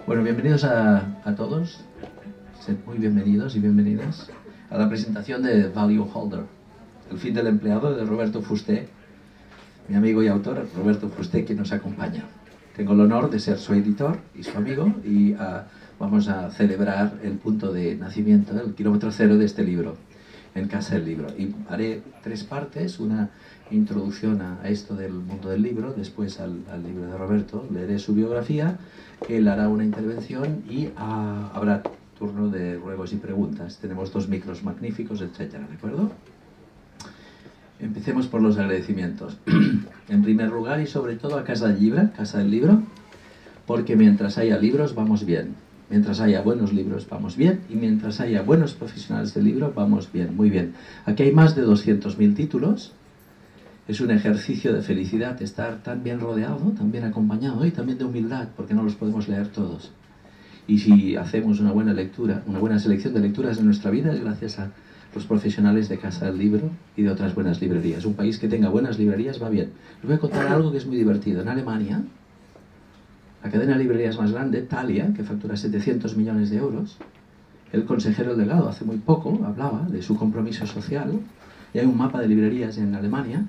Bueno, bienvenidos a todos, sed muy bienvenidos y bienvenidas a la presentación de Value Holder, El fin del empleado, de Roberto Fuster, mi amigo y autor Roberto Fuster, quien nos acompaña. Tengo el honor de ser su editor y su amigo y vamos a celebrar el punto de nacimiento, el kilómetro cero de este libro, en Casa del Libro. Y haré tres partes, una introducción a esto del mundo del libro, después al libro de Roberto, leeré su biografía, él hará una intervención y habrá turno de ruegos y preguntas. Tenemos dos micros magníficos, etcétera, ¿de acuerdo? Empecemos por los agradecimientos. En primer lugar y sobre todo a Casa del Libro, porque mientras haya libros vamos bien. Mientras haya buenos libros vamos bien, y mientras haya buenos profesionales del libro vamos bien, muy bien. Aquí hay más de 200.000 títulos. Es un ejercicio de felicidad estar tan bien rodeado, tan bien acompañado y también de humildad, porque no los podemos leer todos. Y si hacemos una buena lectura, una buena selección de lecturas en nuestra vida, es gracias a los profesionales de Casa del Libro y de otras buenas librerías. Un país que tenga buenas librerías va bien. Les voy a contar algo que es muy divertido. En Alemania, la cadena de librerías más grande, Thalia, que factura 700 millones de euros, el consejero delegado hace muy poco hablaba de su compromiso social, y hay un mapa de librerías en Alemania,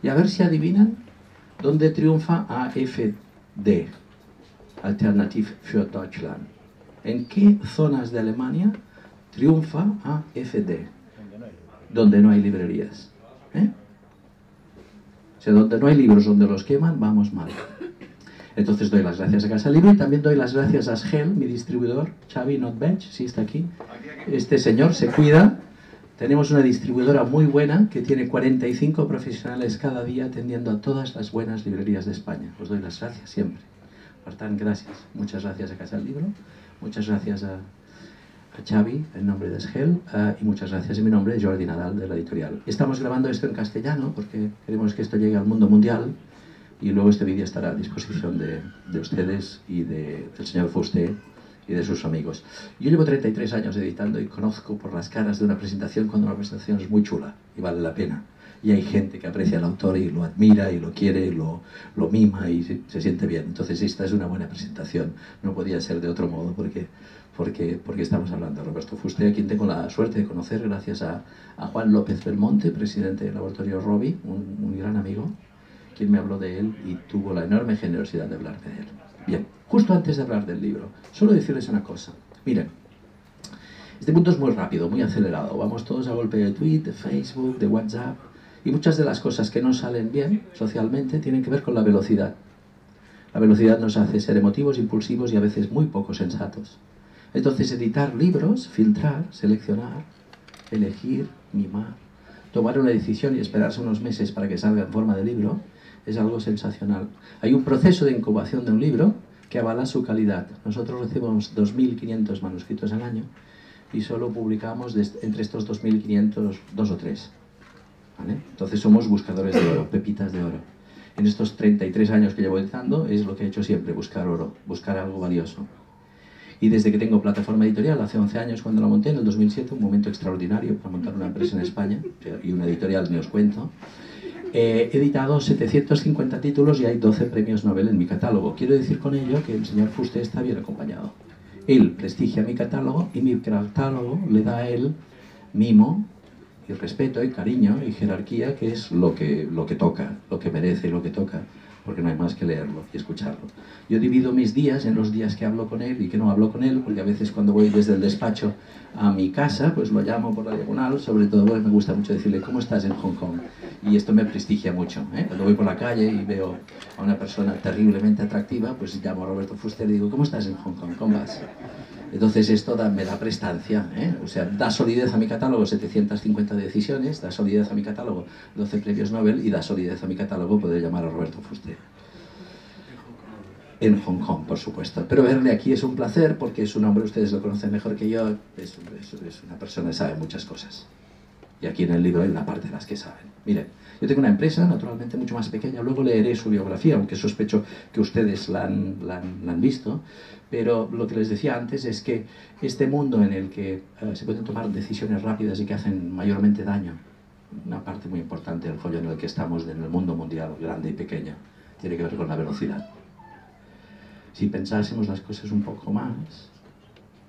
y a ver si adivinan dónde triunfa AfD, Alternative für Deutschland. ¿En qué zonas de Alemania triunfa AfD? Donde no hay librerías. O sea, donde no hay libros, donde los queman, vamos mal. Entonces doy las gracias a Casa Libro y también doy las gracias a Shell, mi distribuidor, Xavi Notbench, sí está aquí. Este señor se cuida. Tenemos una distribuidora muy buena que tiene 45 profesionales cada día atendiendo a todas las buenas librerías de España. Os doy las gracias siempre. Martán, gracias. Muchas gracias a Casa del Libro. Muchas gracias a Xavi, en nombre de Shell, y muchas gracias en mi nombre, Jordi Nadal, de la editorial. Estamos grabando esto en castellano porque queremos que esto llegue al mundo mundial. Y luego este vídeo estará a disposición de ustedes y del señor Fuster y de sus amigos. Yo llevo 33 años editando y conozco por las caras de una presentación cuando una presentación es muy chula y vale la pena. Y hay gente que aprecia al autor y lo admira y lo quiere, y lo mima y se siente bien. Entonces esta es una buena presentación. No podía ser de otro modo porque estamos hablando de Roberto Fuster, a quien tengo la suerte de conocer gracias a Juan López Belmonte, presidente del laboratorio Rovi, un gran amigo, quien me habló de él y tuvo la enorme generosidad de hablarme de él. Bien, justo antes de hablar del libro, solo decirles una cosa. Miren, este punto es muy rápido, muy acelerado. Vamos todos a golpe de tweet, de Facebook, de WhatsApp, y muchas de las cosas que no salen bien socialmente tienen que ver con la velocidad. La velocidad nos hace ser emotivos, impulsivos y a veces muy poco sensatos. Entonces, editar libros, filtrar, seleccionar, elegir, mimar, tomar una decisión y esperarse unos meses para que salga en forma de libro, es algo sensacional. Hay un proceso de incubación de un libro que avala su calidad. Nosotros recibimos 2.500 manuscritos al año y solo publicamos entre estos 2.500 2 o 3. ¿Vale? Entonces somos buscadores de oro, pepitas de oro. En estos 33 años que llevo editando es lo que he hecho siempre, buscar oro, buscar algo valioso. Y desde que tengo plataforma editorial, hace 11 años cuando la monté, en el 2007, un momento extraordinario para montar una empresa en España, y una editorial, ni os cuento, he editado 750 títulos y hay 12 premios Nobel en mi catálogo. Quiero decir con ello que el señor Fuster está bien acompañado. Él prestigia mi catálogo y mi catálogo le da a él mimo y respeto y cariño y jerarquía, que es lo que toca, lo que merece y lo que toca, porque no hay más que leerlo y escucharlo. Yo divido mis días en los días que hablo con él y que no hablo con él, porque a veces cuando voy desde el despacho a mi casa, pues lo llamo por la diagonal, sobre todo porque me gusta mucho decirle ¿cómo estás en Hong Kong? Y esto me prestigia mucho, ¿eh? Cuando voy por la calle y veo a una persona terriblemente atractiva, pues llamo a Roberto Fuster y digo ¿cómo estás en Hong Kong? ¿Cómo vas? Entonces esto me da prestancia, ¿eh? O sea, da solidez a mi catálogo 750 decisiones, da solidez a mi catálogo 12 premios Nobel y da solidez a mi catálogo poder llamar a Roberto Fuster. En Hong Kong, por supuesto. Pero verle aquí es un placer porque es un hombre, ustedes lo conocen mejor que yo, es una persona que sabe muchas cosas. Y aquí en el libro hay una parte de las que saben. Miren, yo tengo una empresa, naturalmente mucho más pequeña, luego leeré su biografía, aunque sospecho que ustedes la han visto, pero lo que les decía antes es que este mundo en el que se pueden tomar decisiones rápidas y que hacen mayormente daño, una parte muy importante del follón en el que estamos, en el mundo mundial, grande y pequeño, tiene que ver con la velocidad. Si pensásemos las cosas un poco más,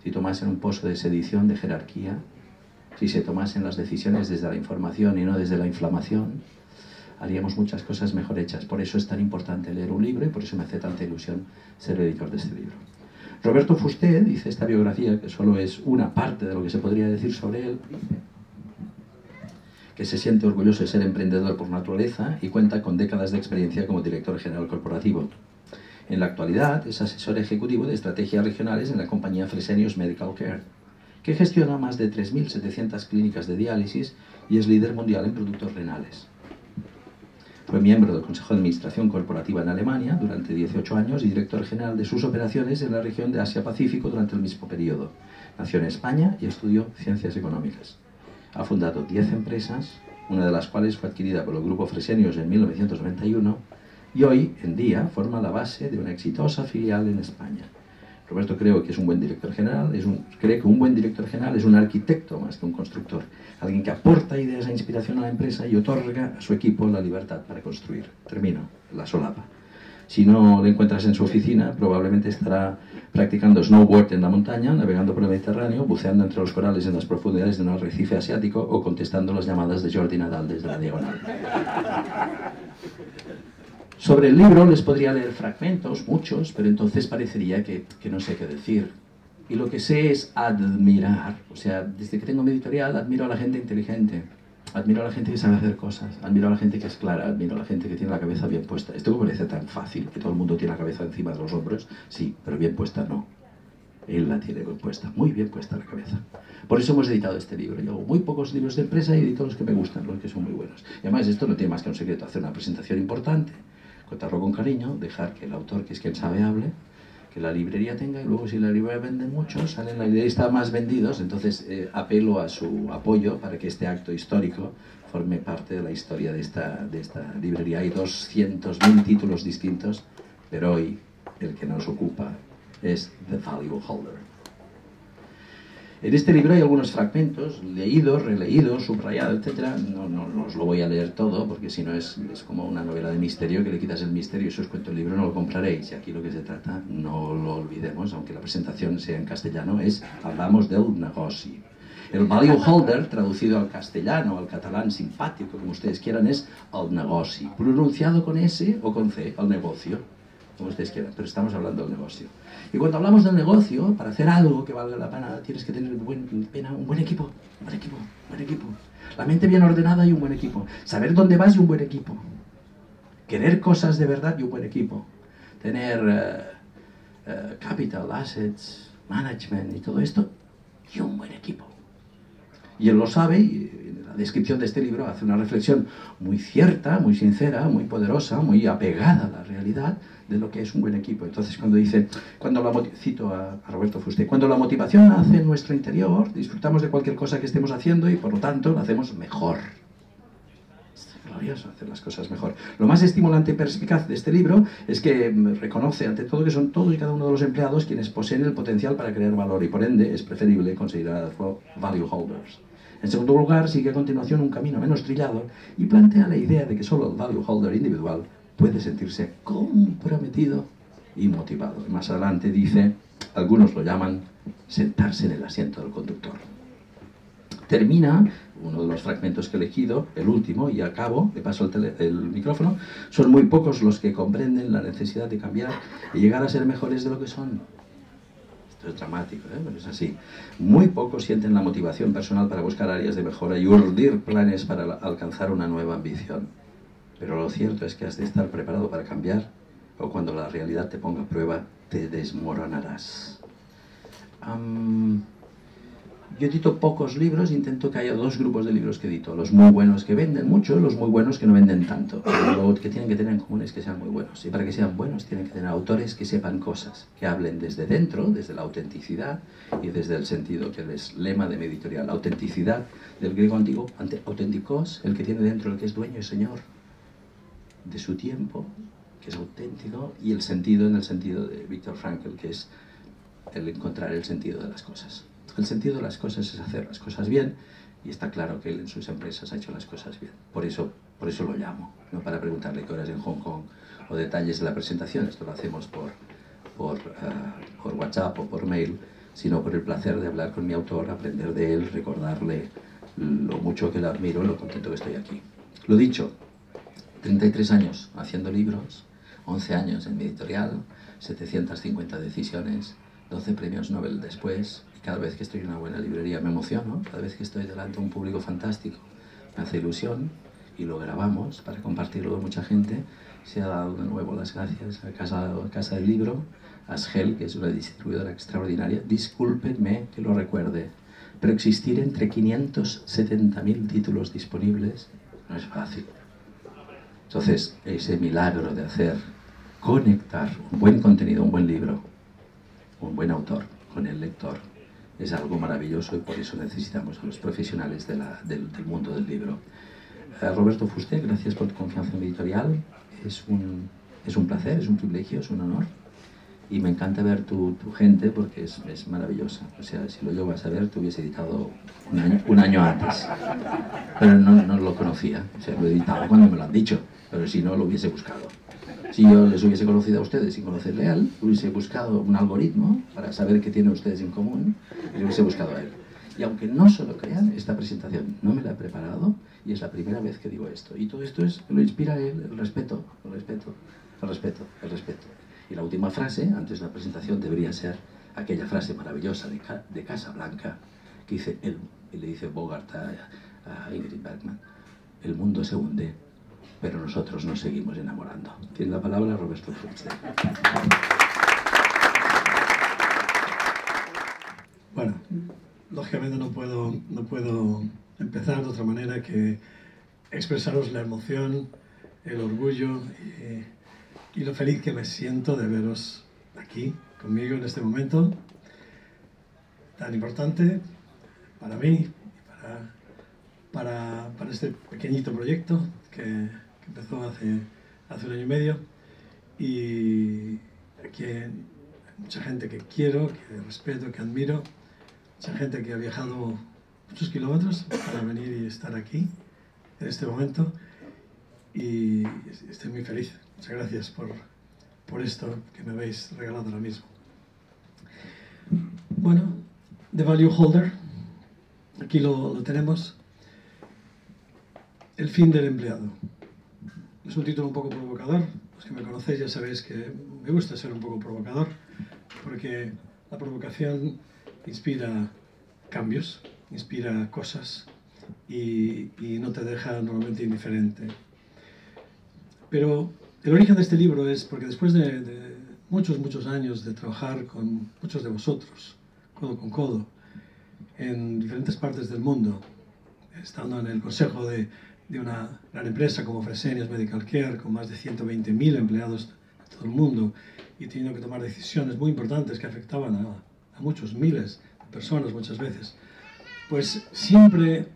si tomasen un pozo de sedición, de jerarquía, si se tomasen las decisiones desde la información y no desde la inflamación, haríamos muchas cosas mejor hechas. Por eso es tan importante leer un libro y por eso me hace tanta ilusión ser editor de este libro. Roberto Fuster dice esta biografía, que solo es una parte de lo que se podría decir sobre él, que se siente orgulloso de ser emprendedor por naturaleza y cuenta con décadas de experiencia como director general corporativo. En la actualidad es asesor ejecutivo de estrategias regionales en la compañía Fresenius Medical Care, que gestiona más de 3.700 clínicas de diálisis y es líder mundial en productos renales. Fue miembro del Consejo de Administración Corporativa en Alemania durante 18 años y director general de sus operaciones en la región de Asia-Pacífico durante el mismo periodo. Nació en España y estudió Ciencias Económicas. Ha fundado 10 empresas, una de las cuales fue adquirida por el grupo Fresenius en 1991 y hoy en día forma la base de una exitosa filial en España. Roberto creo que es un buen director general, cree que un buen director general es un arquitecto más que un constructor, alguien que aporta ideas e inspiración a la empresa y otorga a su equipo la libertad para construir. Termino, la solapa. Si no le encuentras en su oficina, probablemente estará practicando snowboard en la montaña, navegando por el Mediterráneo, buceando entre los corales en las profundidades de un arrecife asiático o contestando las llamadas de Jordi Nadal desde la diagonal. Sobre el libro les podría leer fragmentos, muchos, pero entonces parecería que no sé qué decir. Y lo que sé es admirar. O sea, desde que tengo mi editorial admiro a la gente inteligente, admiro a la gente que sabe hacer cosas, admiro a la gente que es clara, admiro a la gente que tiene la cabeza bien puesta. Esto me parece tan fácil, que todo el mundo tiene la cabeza encima de los hombros, sí, pero bien puesta no. Él la tiene bien puesta, muy bien puesta la cabeza. Por eso hemos editado este libro. Yo hago muy pocos libros de empresa y edito los que me gustan, los que son muy buenos. Y además esto no tiene más que un secreto, hacer una presentación importante, contarlo con cariño, dejar que el autor, que es quien sabe, hable, que la librería tenga, y luego si la librería vende mucho, salen la lista más vendidos, entonces apelo a su apoyo para que este acto histórico forme parte de la historia de esta librería. Hay 200.000 títulos distintos, pero hoy el que nos ocupa es The Valuable Holder. En este libro hay algunos fragmentos, leídos, releídos, subrayados, etc. No os lo voy a leer todo, porque si no es como una novela de misterio, que le quitas el misterio y si os cuento el libro no lo compraréis. Y aquí lo que se trata, no lo olvidemos, aunque la presentación sea en castellano, hablamos del negocio. El value holder, traducido al castellano, al catalán simpático, como ustedes quieran, es el negocio. Pronunciado con S o con C, el negocio, como ustedes quieran, pero estamos hablando del negocio. Y cuando hablamos del negocio, para hacer algo que valga la pena, tienes que tener un buen equipo. La mente bien ordenada y un buen equipo. Saber dónde vas y un buen equipo. Querer cosas de verdad y un buen equipo. Tener capital, assets, management y todo esto, y un buen equipo. Y él lo sabe, y en la descripción de este libro hace una reflexión muy cierta, muy sincera, muy poderosa, muy apegada a la realidad de lo que es un buen equipo. Entonces cuando dice, cito a Roberto Fuster, cuando la motivación nace en nuestro interior, disfrutamos de cualquier cosa que estemos haciendo y por lo tanto lo hacemos mejor. Es glorioso hacer las cosas mejor. Lo más estimulante y perspicaz de este libro es que reconoce ante todo que son todos y cada uno de los empleados quienes poseen el potencial para crear valor y por ende es preferible considerar value holders. En segundo lugar, sigue a continuación un camino menos trillado y plantea la idea de que solo el value holder individual puede sentirse comprometido y motivado. Y más adelante dice, algunos lo llaman sentarse en el asiento del conductor. Termina uno de los fragmentos que he elegido, el último, y acabo, le paso el micrófono. Son muy pocos los que comprenden la necesidad de cambiar y llegar a ser mejores de lo que son. Esto es dramático, pero es así. Muy pocos sienten la motivación personal para buscar áreas de mejora y urdir planes para alcanzar una nueva ambición. Pero lo cierto es que has de estar preparado para cambiar, o cuando la realidad te ponga a prueba, te desmoronarás. Yo edito pocos libros, intento que haya dos grupos de libros que edito. Los muy buenos que venden mucho, los muy buenos que no venden tanto. Lo que tienen que tener en común es que sean muy buenos. Y para que sean buenos tienen que tener autores que sepan cosas, que hablen desde dentro, desde la autenticidad y desde el sentido, que es lema de mi editorial. La autenticidad del griego antiguo, auténticos, el que tiene dentro, el que es dueño y señor de su tiempo, que es auténtico, y el sentido en el sentido de Viktor Frankl, que es el encontrar el sentido de las cosas. El sentido de las cosas es hacer las cosas bien, y está claro que él en sus empresas ha hecho las cosas bien. Por eso lo llamo, no para preguntarle qué horas en Hong Kong o detalles de la presentación. Esto lo hacemos por por WhatsApp o por mail, sino por el placer de hablar con mi autor, aprender de él, recordarle lo mucho que le admiro, lo contento que estoy aquí. Lo dicho, 33 años haciendo libros, 11 años en mi editorial, 750 decisiones, 12 premios Nobel después, y cada vez que estoy en una buena librería me emociono, cada vez que estoy delante de un público fantástico me hace ilusión, y lo grabamos para compartirlo con mucha gente. Se ha dado de nuevo las gracias a Casa del Libro, a Asgel, que es una distribuidora extraordinaria. Discúlpenme que lo recuerde, pero existir entre 570.000 títulos disponibles no es fácil. Entonces, ese milagro de hacer conectar un buen contenido, un buen libro, un buen autor con el lector, es algo maravilloso, y por eso necesitamos a los profesionales del mundo del libro. Roberto Fuster, gracias por tu confianza en mi editorial. Es un placer, es un privilegio, es un honor. Y me encanta ver tu gente, porque es maravillosa. O sea, si lo llevas a ver, te hubiese editado un año antes. Pero no lo conocía. O sea, lo he editado cuando me lo han dicho. Pero si no, lo hubiese buscado. Si yo les hubiese conocido a ustedes sin conocerle a él, hubiese buscado un algoritmo para saber qué tienen ustedes en común, y lo hubiese buscado a él. Y aunque no se lo crean, esta presentación no me la he preparado, y es la primera vez que digo esto. Y todo esto lo inspira él, el respeto, el respeto, el respeto, el respeto. Y la última frase, antes de la presentación, debería ser aquella frase maravillosa de Casablanca, que dice él, y le dice Bogart a Ingrid Bergman: el mundo se hunde, pero nosotros nos seguimos enamorando. Tiene la palabra Roberto Fuster. Bueno, lógicamente no puedo empezar de otra manera que expresaros la emoción, el orgullo y lo feliz que me siento de veros aquí conmigo en este momento tan importante para mí, para este pequeñito proyecto que empezó hace un año y medio, y aquí hay mucha gente que quiero, que respeto, que admiro, mucha gente que ha viajado muchos kilómetros para venir y estar aquí en este momento, y estoy muy feliz. Muchas gracias por esto que me habéis regalado ahora mismo. Bueno, The Value Holder, aquí lo tenemos. El fin del empleado. Es un título un poco provocador. Los que me conocéis ya sabéis que me gusta ser un poco provocador, porque la provocación inspira cambios, inspira cosas y no te deja normalmente indiferente. Pero el origen de este libro es porque después de muchos años de trabajar con muchos de vosotros, codo con codo, en diferentes partes del mundo, estando en el consejo de una gran empresa como Fresenius Medical Care, con más de 120.000 empleados de todo el mundo, y teniendo que tomar decisiones muy importantes que afectaban a muchos miles de personas muchas veces, pues siempre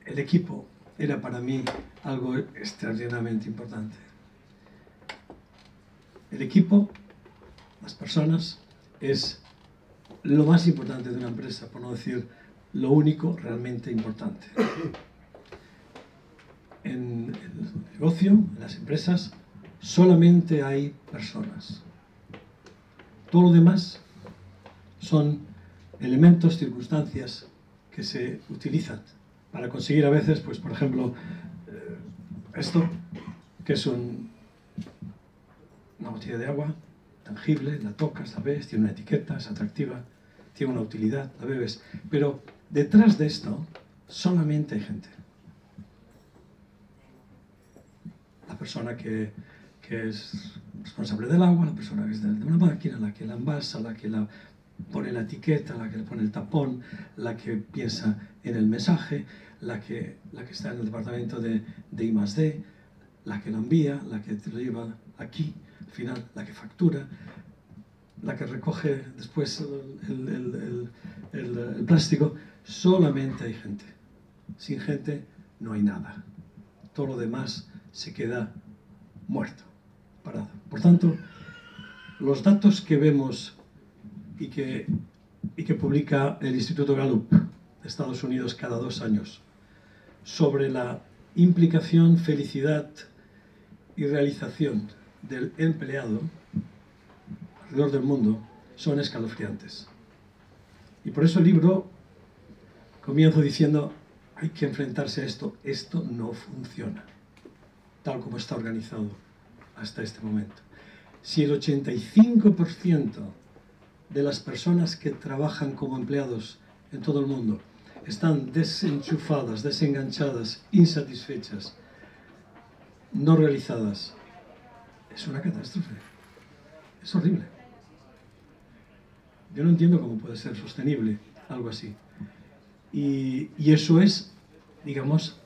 el equipo era para mí algo extraordinariamente importante. El equipo, las personas, es lo más importante de una empresa, por no decir lo único realmente importante. En el negocio, en las empresas, solamente hay personas. Todo lo demás son elementos, circunstancias que se utilizan para conseguir a veces, pues por ejemplo, esto, que es una botella de agua tangible, la tocas, la ves, tiene una etiqueta, es atractiva, tiene una utilidad, la bebes, pero detrás de esto solamente hay gente. La persona que es responsable del agua, la persona que es de una máquina, la que la envasa, la que la pone la etiqueta, la que le pone el tapón, la que piensa en el mensaje, la que está en el departamento de I+D, la que lo envía, la que te lo lleva aquí, al final, la que factura, la que recoge después el plástico. Solamente hay gente. Sin gente no hay nada. Todo lo demás se queda muerto, parado. Por tanto, los datos que vemos y que publica el Instituto Gallup de Estados Unidos cada 2 años sobre la implicación, felicidad y realización del empleado alrededor del mundo son escalofriantes. Y por eso el libro comienzo diciendo, hay que enfrentarse a esto. Esto no funciona, tal como está organizado hasta este momento. Si el 85% de las personas que trabajan como empleados en todo el mundo están desenchufadas, desenganchadas, insatisfechas, no realizadas, es una catástrofe. Es horrible. Yo no entiendo cómo puede ser sostenible algo así. Y eso es, digamos,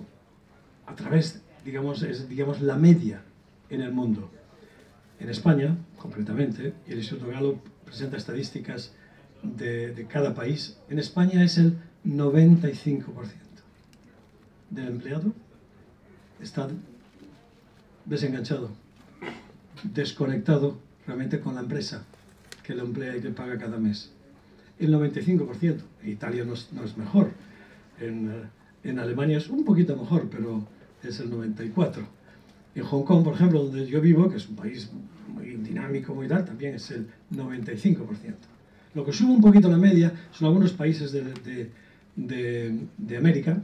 a través, digamos, la media en el mundo. En España, concretamente, y el Instituto Gallup presenta estadísticas de cada país, en España es el 95% del empleado está desenganchado, desconectado realmente con la empresa que lo emplea y que paga cada mes. El 95%. En Italia no es mejor. En Alemania es un poquito mejor, pero es el 94%. En Hong Kong, por ejemplo, donde yo vivo, que es un país muy dinámico, muy tal, también es el 95%. Lo que sube un poquito la media son algunos países de América,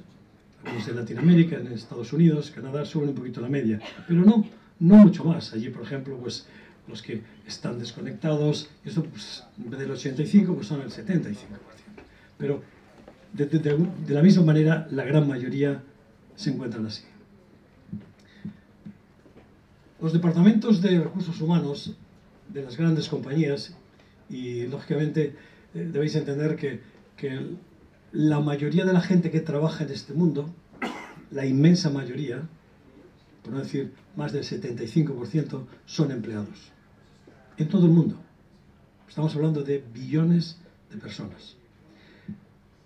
algunos de Latinoamérica, en Estados Unidos, Canadá, suben un poquito la media, pero no mucho más. Allí, por ejemplo, pues los que están desconectados, eso pues, en vez del 85, pues son el 75%. Pero de la misma manera, la gran mayoría se encuentran así. Los departamentos de recursos humanos de las grandes compañías, y lógicamente debéis entender que la mayoría de la gente que trabaja en este mundo, la inmensa mayoría, por no decir más del 75%, son empleados. En todo el mundo. Estamos hablando de billones de personas.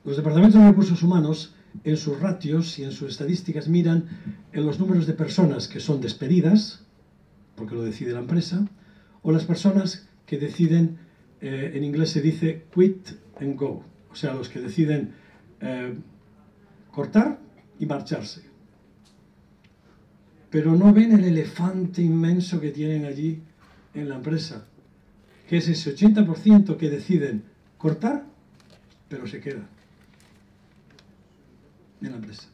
Los departamentos de recursos humanos, en sus ratios y en sus estadísticas, miran en los números de personas que son despedidas, porque lo decide la empresa, o las personas que deciden, en inglés se dice quit and go, o sea, los que deciden cortar y marcharse. Pero no ven el elefante inmenso que tienen allí en la empresa, que es ese 80% que deciden cortar, pero se quedan en la empresa.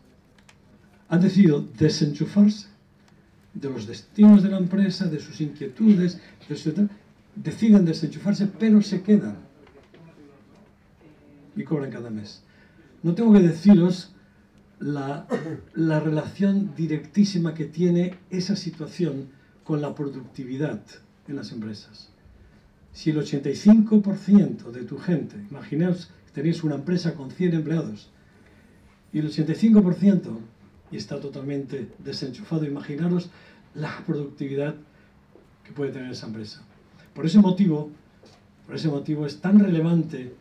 Han decidido desenchufarse de los destinos de la empresa, de sus inquietudes, deciden desenchufarse, pero se quedan y cobran cada mes. No tengo que deciros la relación directísima que tiene esa situación con la productividad en las empresas. Si el 85% de tu gente, imaginaos que tenéis una empresa con 100 empleados, y el 85% y está totalmente desenchufado, imaginaros la productividad que puede tener esa empresa. Por ese motivo es tan relevante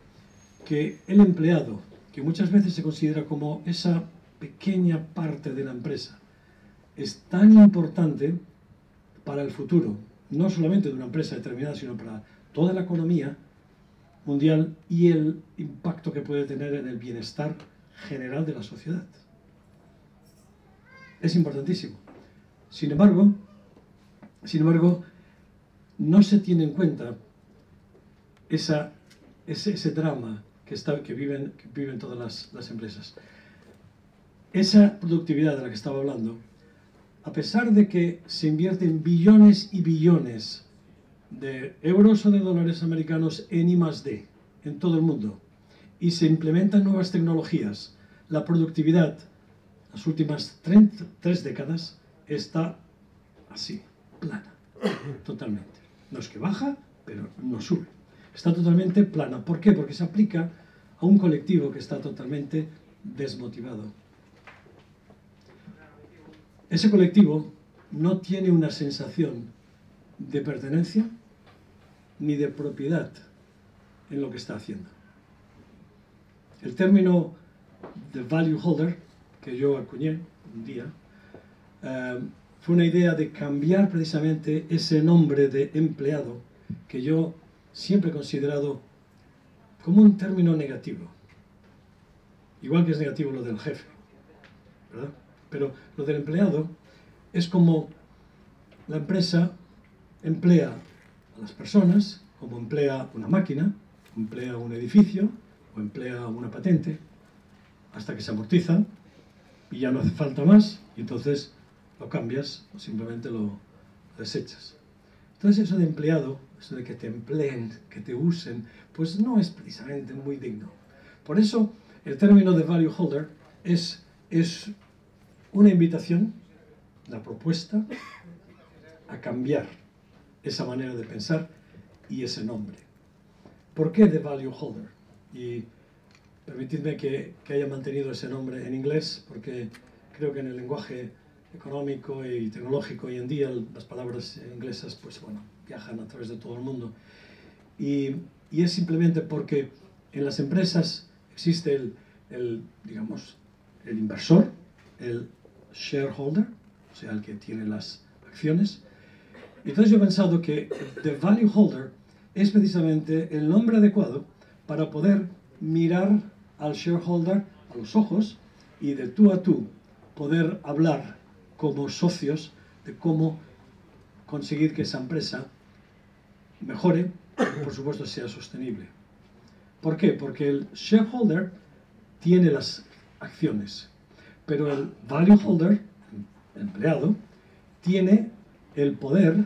que el empleado, que muchas veces se considera como esa pequeña parte de la empresa, es tan importante para el futuro, no solamente de una empresa determinada, sino para toda la economía mundial y el impacto que puede tener en el bienestar general de la sociedad. Es importantísimo. Sin embargo, no se tiene en cuenta ese drama que viven todas las empresas. Esa productividad de la que estaba hablando, a pesar de que se invierten billones y billones de euros o de dólares americanos en I+D en todo el mundo, y se implementan nuevas tecnologías, la productividad, las últimas 3 décadas, está así, plana, totalmente. No es que baja, pero no sube. Está totalmente plana. ¿Por qué? Porque se aplica a un colectivo que está totalmente desmotivado. Ese colectivo no tiene una sensación de pertenencia ni de propiedad en lo que está haciendo. El término de value holder, que yo acuñé un día, fue una idea de cambiar precisamente ese nombre de empleado que yo siempre he considerado como un término negativo. Igual que es negativo lo del jefe, ¿verdad? Pero lo del empleado es como la empresa emplea a las personas como emplea una máquina, emplea un edificio o emplea una patente, hasta que se amortiza y ya no hace falta más, y entonces lo cambias o simplemente lo desechas. Entonces eso de empleado, eso de que te empleen, que te usen, pues no es precisamente muy digno. Por eso el término de value holder es una invitación, una propuesta a cambiar esa manera de pensar y ese nombre. ¿Por qué The Value Holder? Y permitidme que haya mantenido ese nombre en inglés, porque creo que en el lenguaje económico y tecnológico hoy en día las palabras inglesas pues bueno, viajan a través de todo el mundo. Y es simplemente porque en las empresas existe digamos, el inversor, el shareholder, o sea, el que tiene las acciones. Entonces yo he pensado que The Value Holder es precisamente el nombre adecuado para poder mirar al shareholder a los ojos y de tú a tú poder hablar como socios de cómo conseguir que esa empresa mejore y por supuesto sea sostenible. ¿Por qué? Porque el shareholder tiene las acciones, pero el value holder, el empleado, tiene el poder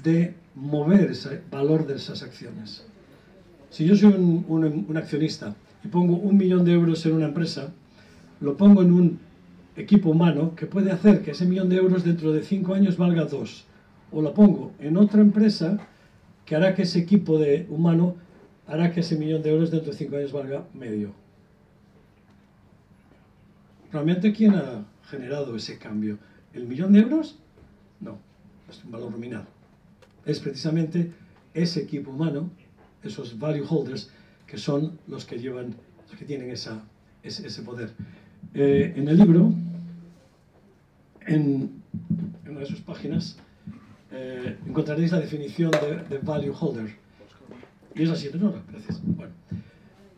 de mover ese valor de esas acciones. Si yo soy un accionista y pongo 1 millón de euros en una empresa, lo pongo en un equipo humano que puede hacer que ese 1 millón de euros dentro de 5 años valga 2. O lo pongo en otra empresa que hará que ese equipo humano hará que ese 1 millón de euros dentro de 5 años valga medio. ¿Realmente quién ha generado ese cambio? ¿El 1 millón de euros? No, es un valor nominal. Es precisamente ese equipo humano, esos value holders, que son los que tienen ese poder. En el libro, en una de sus páginas, encontraréis la definición de value holder. Y es así, no, gracias. Bueno,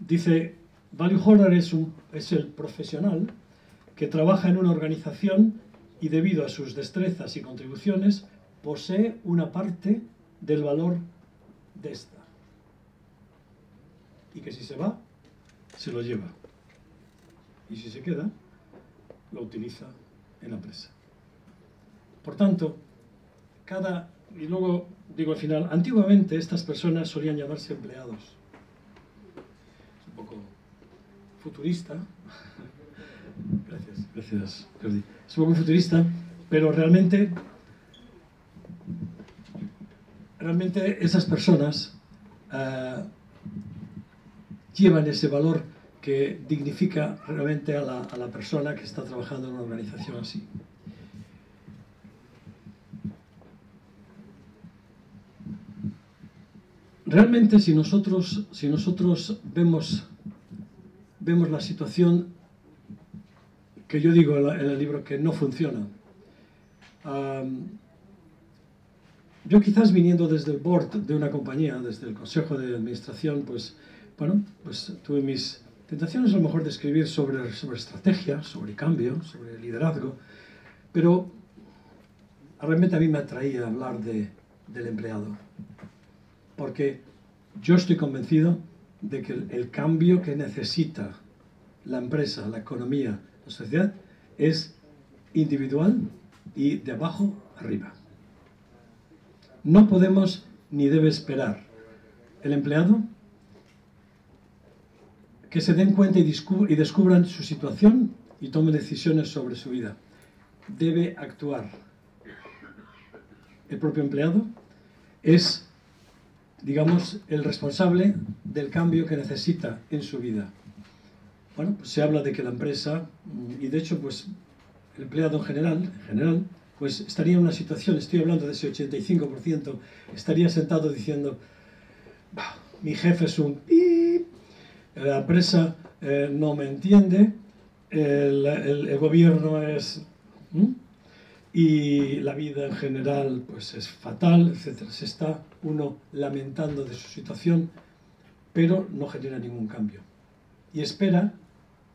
dice, value holder es el profesional que trabaja en una organización y debido a sus destrezas y contribuciones posee una parte del valor de esta. Y que si se va, se lo lleva. Y si se queda, lo utiliza en la empresa. Por tanto, y luego digo al final, antiguamente estas personas solían llamarse empleados. Es un poco futurista. Gracias, Jordi. Es un poco futurista, pero realmente esas personas llevan ese valor que dignifica realmente a la persona que está trabajando en una organización así. Realmente si nosotros vemos la situación que yo digo en el libro que no funciona, yo quizás viniendo desde el board de una compañía, desde el consejo de administración, pues tuve mis tentaciones a lo mejor de escribir sobre estrategia, sobre cambio, sobre liderazgo, pero realmente a mí me atraía hablar del empleado, porque yo estoy convencido de que el cambio que necesita la empresa, la economía, la sociedad, es individual y de abajo arriba. No podemos ni debe esperar el empleado que se den cuenta y descubran su situación y tomen decisiones sobre su vida. Debe actuar. El propio empleado es, digamos, el responsable del cambio que necesita en su vida. Bueno, pues se habla de que la empresa, y de hecho, pues el empleado en general, pues estaría en una situación, estoy hablando de ese 85%, estaría sentado diciendo, mi jefe es un pip, la empresa no me entiende, el gobierno es... y la vida en general pues es fatal, etc. Se está uno lamentando de su situación, pero no genera ningún cambio. Y espera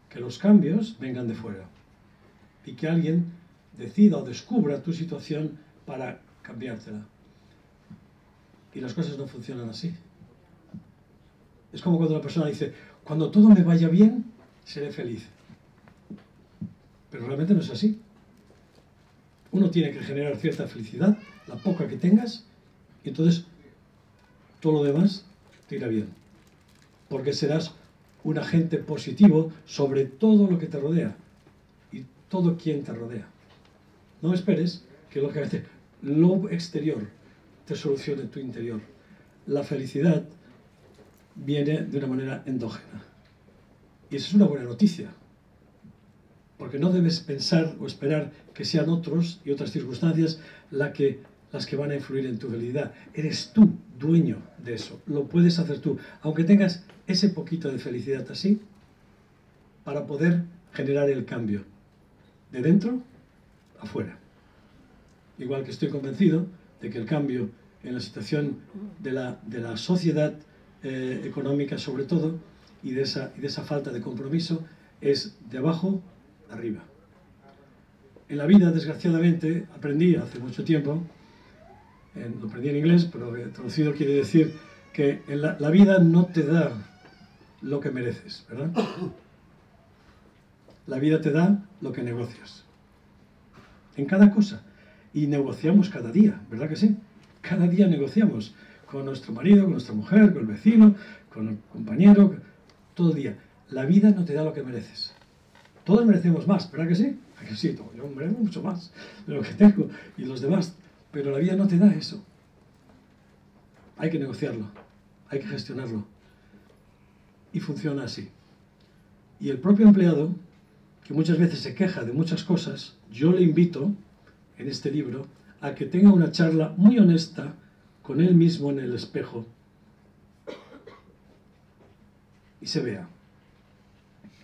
que los cambios vengan de fuera y que alguien decida o descubra tu situación para cambiártela. Y las cosas no funcionan así. Es como cuando la persona dice, cuando todo me vaya bien, seré feliz. Pero realmente no es así. Uno tiene que generar cierta felicidad, la poca que tengas, y entonces todo lo demás te irá bien. Porque serás un agente positivo sobre todo lo que te rodea y todo quien te rodea. No esperes que lógicamente lo exterior te solucione tu interior. La felicidad viene de una manera endógena. Y eso es una buena noticia. Porque no debes pensar o esperar que sean otros y otras circunstancias las que van a influir en tu felicidad. Eres tú dueño de eso. Lo puedes hacer tú. Aunque tengas ese poquito de felicidad así, para poder generar el cambio. De dentro a fuera. Igual que estoy convencido de que el cambio en la situación de la sociedad económica sobre todo, y de esa falta de compromiso, es de abajo arriba. En la vida, desgraciadamente, aprendí hace mucho tiempo, lo aprendí en inglés, pero traducido quiere decir que la vida no te da lo que mereces, ¿verdad? La vida te da lo que negocias. En cada cosa. Y negociamos cada día, ¿verdad que sí? Cada día negociamos con nuestro marido, con nuestra mujer, con el vecino, con el compañero, todo el día. La vida no te da lo que mereces. Todos merecemos más, ¿verdad que sí? ¿A que sí? Yo merezco mucho más de lo que tengo y los demás. Pero la vida no te da eso. Hay que negociarlo, hay que gestionarlo. Y funciona así. Y el propio empleado, que muchas veces se queja de muchas cosas, yo le invito, en este libro, a que tenga una charla muy honesta con él mismo en el espejo y se vea.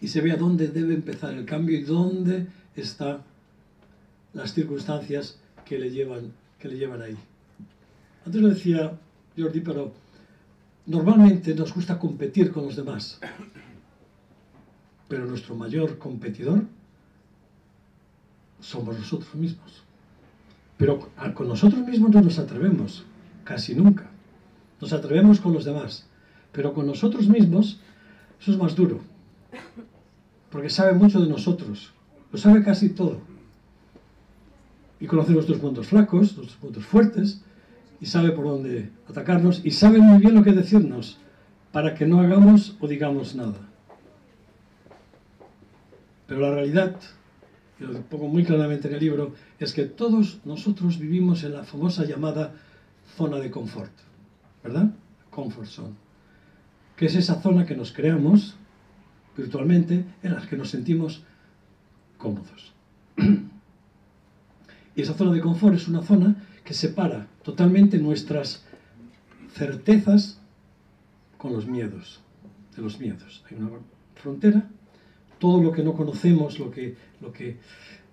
Y se vea dónde debe empezar el cambio y dónde están las circunstancias que le llevan ahí. Antes lo decía Jordi, pero normalmente nos gusta competir con los demás. Pero nuestro mayor competidor somos nosotros mismos. Pero con nosotros mismos no nos atrevemos, casi nunca. Nos atrevemos con los demás. Pero con nosotros mismos, eso es más duro. Porque sabe mucho de nosotros. Lo sabe casi todo. Y conoce nuestros puntos flacos, nuestros puntos fuertes, y sabe por dónde atacarnos, y sabe muy bien lo que decirnos, para que no hagamos o digamos nada. Pero la realidad, y lo pongo muy claramente en el libro, es que todos nosotros vivimos en la famosa llamada zona de confort, ¿verdad? Comfort zone. Que es esa zona que nos creamos virtualmente, en la que nos sentimos cómodos. Y esa zona de confort es una zona que separa totalmente nuestras certezas con los miedos, de los miedos. Hay una frontera, todo lo que no conocemos, lo que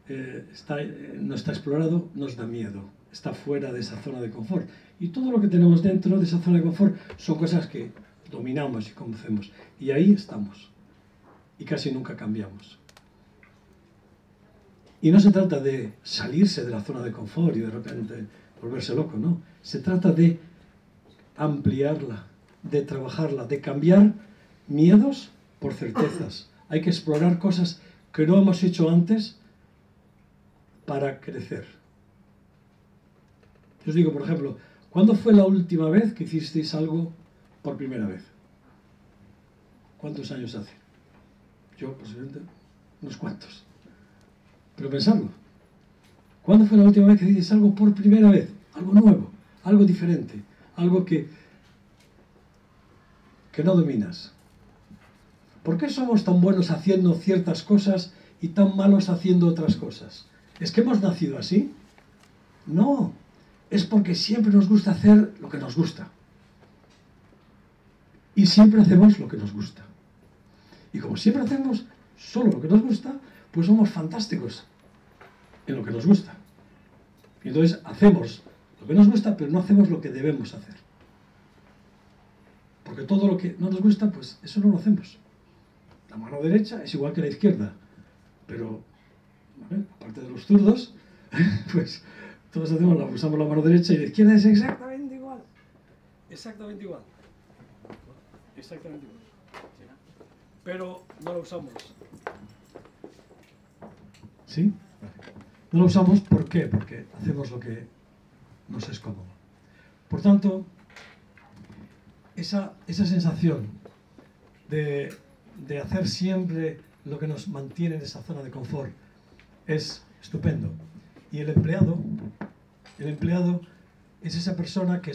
no está explorado, nos da miedo, está fuera de esa zona de confort. Y todo lo que tenemos dentro de esa zona de confort son cosas que dominamos y conocemos. Y ahí estamos. Y casi nunca cambiamos. Y no se trata de salirse de la zona de confort y de repente volverse loco, no. Se trata de ampliarla, de trabajarla, de cambiar miedos por certezas. Hay que explorar cosas que no hemos hecho antes para crecer. Yo os digo, por ejemplo, ¿cuándo fue la última vez que hicisteis algo por primera vez? ¿Cuántos años hace? Yo, posiblemente, unos cuantos. Pero pensadlo. ¿Cuándo fue la última vez que hicisteis algo por primera vez? Algo nuevo, algo diferente, algo que no dominas. ¿Por qué somos tan buenos haciendo ciertas cosas y tan malos haciendo otras cosas? ¿Es que hemos nacido así? No, es porque siempre nos gusta hacer lo que nos gusta. Y siempre hacemos lo que nos gusta. Y como siempre hacemos solo lo que nos gusta, pues somos fantásticos en lo que nos gusta. Y entonces hacemos lo que nos gusta, pero no hacemos lo que debemos hacer. Porque todo lo que no nos gusta, pues eso no lo hacemos. La mano derecha es igual que la izquierda. Pero, ¿vale? Aparte de los zurdos, pues todos usamos la mano derecha y la izquierda es exactamente igual. exactamente igual. Exactamente igual. Pero no lo usamos. ¿Sí? No lo usamos, ¿por qué? Porque hacemos lo que nos es cómodo. Por tanto, esa sensación de hacer siempre lo que nos mantiene en esa zona de confort es estupendo. Y el empleado es esa persona que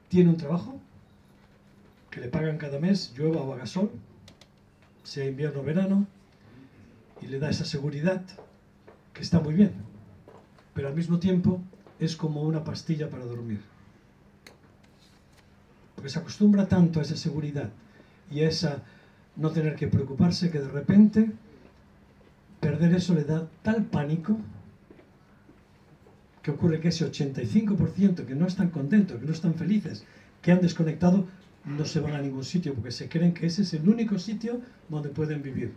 tiene un trabajo, que le pagan cada mes, llueva o haga sol, sea invierno o verano, y le da esa seguridad que está muy bien, pero al mismo tiempo es como una pastilla para dormir. Porque se acostumbra tanto a esa seguridad y a esa no tener que preocuparse, que de repente perder eso le da tal pánico que ocurre que ese 85% que no están contentos, que no están felices, que han desconectado, no se van a ningún sitio porque se creen que ese es el único sitio donde pueden vivir.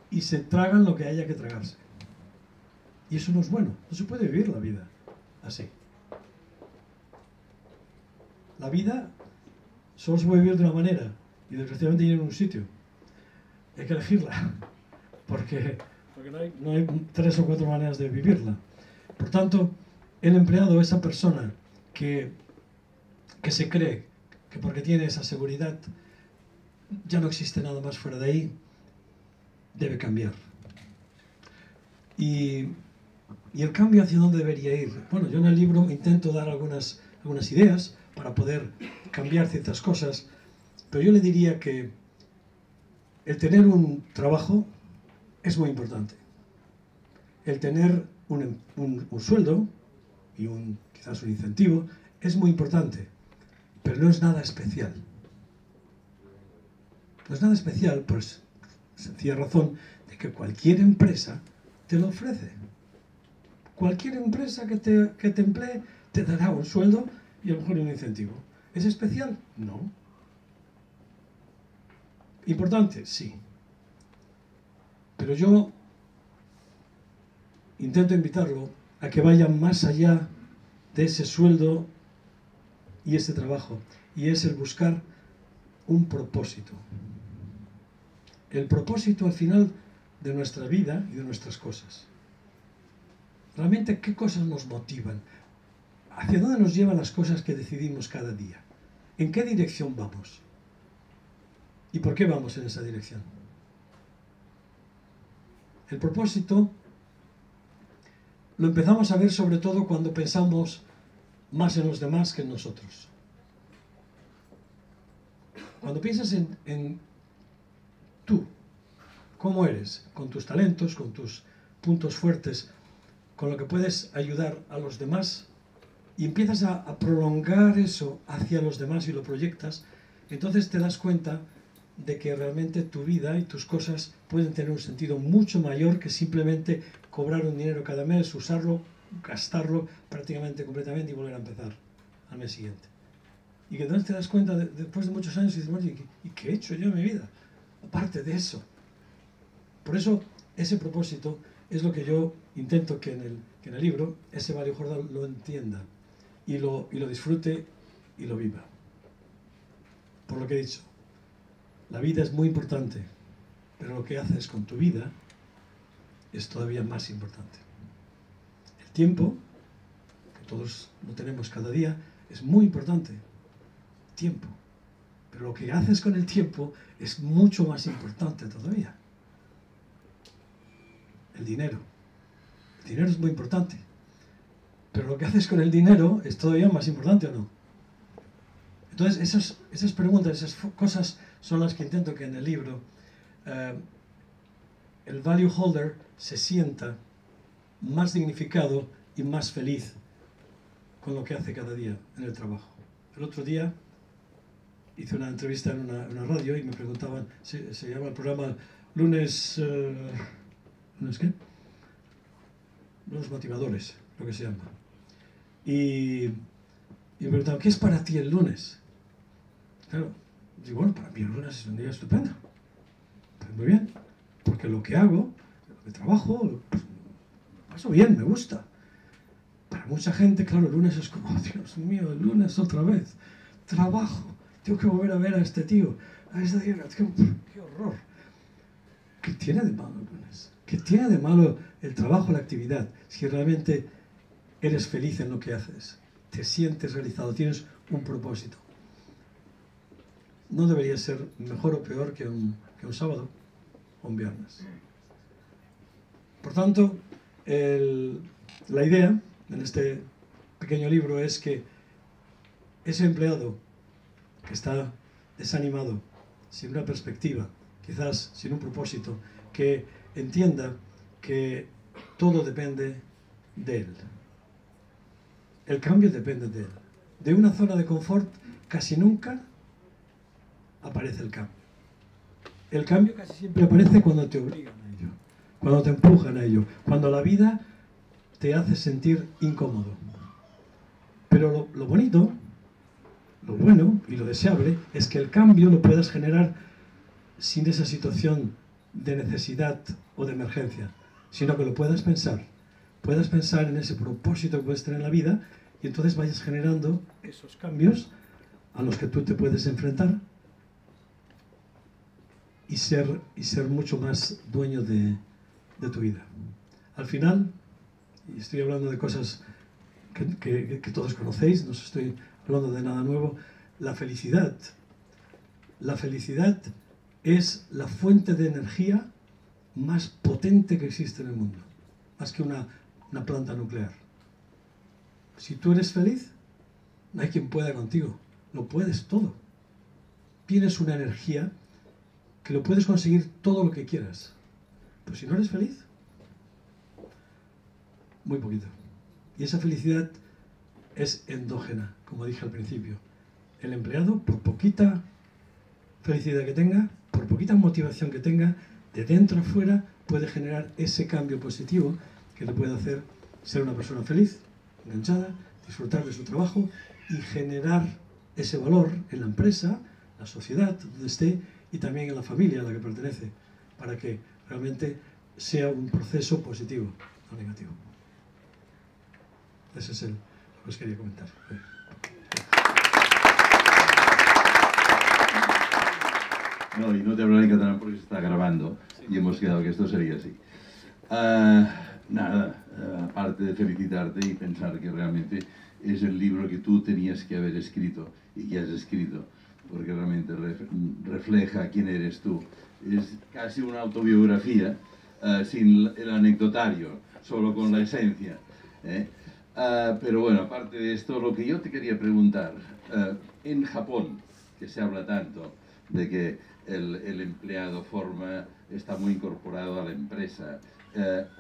Y se tragan lo que haya que tragarse. Y eso no es bueno. No se puede vivir la vida así. La vida solo se puede vivir de una manera y desgraciadamente ir en un sitio. Hay que elegirla. Porque no hay 3 o 4 maneras de vivirla. Por tanto, el empleado, esa persona que se cree que porque tiene esa seguridad ya no existe nada más fuera de ahí, debe cambiar. Y el cambio hacia dónde debería ir. Bueno, yo en el libro intento dar algunas ideas para poder cambiar ciertas cosas, pero yo le diría que el tener un trabajo es muy importante. El tener un sueldo y quizás un incentivo es muy importante, pero no es nada especial. No es nada especial, pues, sencilla razón de que cualquier empresa te lo ofrece. Cualquier empresa que te emplee te dará un sueldo y a lo mejor un incentivo. ¿Es especial? No. ¿Importante? Sí. Pero yo intento invitarlo a que vaya más allá de ese sueldo y ese trabajo, y es el buscar un propósito. El propósito al final de nuestra vida y de nuestras cosas. Realmente, ¿qué cosas nos motivan? ¿Hacia dónde nos llevan las cosas que decidimos cada día? ¿En qué dirección vamos? ¿Y por qué vamos en esa dirección? El propósito lo empezamos a ver sobre todo cuando pensamos más en los demás que en nosotros. Cuando piensas en tú, cómo eres, con tus talentos, con tus puntos fuertes, con lo que puedes ayudar a los demás, y empiezas a prolongar eso hacia los demás y lo proyectas, entonces te das cuenta de que realmente tu vida y tus cosas pueden tener un sentido mucho mayor que simplemente cobrar un dinero cada mes, usarlo, gastarlo prácticamente completamente y volver a empezar al mes siguiente. Y que entonces te das cuenta después de muchos años y dices, bueno, ¿y qué he hecho yo en mi vida? Aparte de eso. Por eso ese propósito es lo que yo intento que en el libro ese Mario Jordán lo entienda y lo disfrute y lo viva. Por lo que he dicho, la vida es muy importante, pero lo que haces con tu vida es todavía más importante. El tiempo, que todos lo tenemos cada día, es muy importante. Tiempo. Pero lo que haces con el tiempo es mucho más importante todavía. El dinero. El dinero es muy importante. Pero lo que haces con el dinero es todavía más importante, ¿o no? Entonces, esas preguntas, esas cosas son las que intento que en el libro el value holder se sienta más dignificado y más feliz con lo que hace cada día en el trabajo. El otro día hice una entrevista en una radio y me preguntaban, se llama el programa Lunes... ¿Lunes qué? Lunes motivadores, lo que se llama. Y me preguntaban, ¿qué es para ti el lunes? Claro, digo, bueno, para mí el lunes es un día estupendo. Pues muy bien, porque lo que hago, lo que trabajo, pues, paso bien, me gusta. Para para mucha gente, claro, el lunes es como, oh, Dios mío, el lunes otra vez, trabajo, tengo que volver a ver a este tío, a esta tía, qué horror. ¿Qué tiene de malo el lunes? ¿Qué tiene de malo el trabajo, la actividad? Si realmente eres feliz en lo que haces, te sientes realizado, tienes un propósito. No debería ser mejor o peor que un sábado o un viernes. Por tanto, la idea en este pequeño libro es que ese empleado que está desanimado, sin una perspectiva, quizás sin un propósito, que entienda que todo depende de él. El cambio depende de él. De una zona de confort casi nunca aparece el cambio. El cambio casi siempre aparece cuando te obligan a ello, cuando te empujan a ello, cuando la vida te hace sentir incómodo. Pero lo bonito, lo bueno y lo deseable es que el cambio lo puedas generar sin esa situación de necesidad o de emergencia, sino que lo puedas pensar en ese propósito que puedes tener en la vida y entonces vayas generando esos cambios a los que tú te puedes enfrentar y ser mucho más dueño de tu vida. Al final, y estoy hablando de cosas que todos conocéis, no os estoy hablando de nada nuevo, la felicidad es la fuente de energía más potente que existe en el mundo, más que una planta nuclear. Si tú eres feliz, no hay quien pueda contigo, lo puedes todo. Tienes una energía que lo puedes conseguir todo lo que quieras. Pero si no eres feliz, muy poquito. Y esa felicidad es endógena, como dije al principio. El empleado, por poquita felicidad que tenga, por poquita motivación que tenga, de dentro a fuera puede generar ese cambio positivo que le puede hacer ser una persona feliz, enganchada, disfrutar de su trabajo y generar ese valor en la empresa, la sociedad, donde esté, y también en la familia a la que pertenece, para que realmente sea un proceso positivo, no negativo. Ese es lo que os quería comentar. No, y no te hablaré en catalán porque se está grabando y hemos quedado que esto sería así. Nada, aparte de felicitarte y pensar que realmente es el libro que tú tenías que haber escrito y que has escrito, porque realmente refleja quién eres tú. Es casi una autobiografía sin el anecdotario, solo con la esencia. Pero bueno, aparte de esto, lo que yo te quería preguntar, en Japón, que se habla tanto de que el empleado está muy incorporado a la empresa,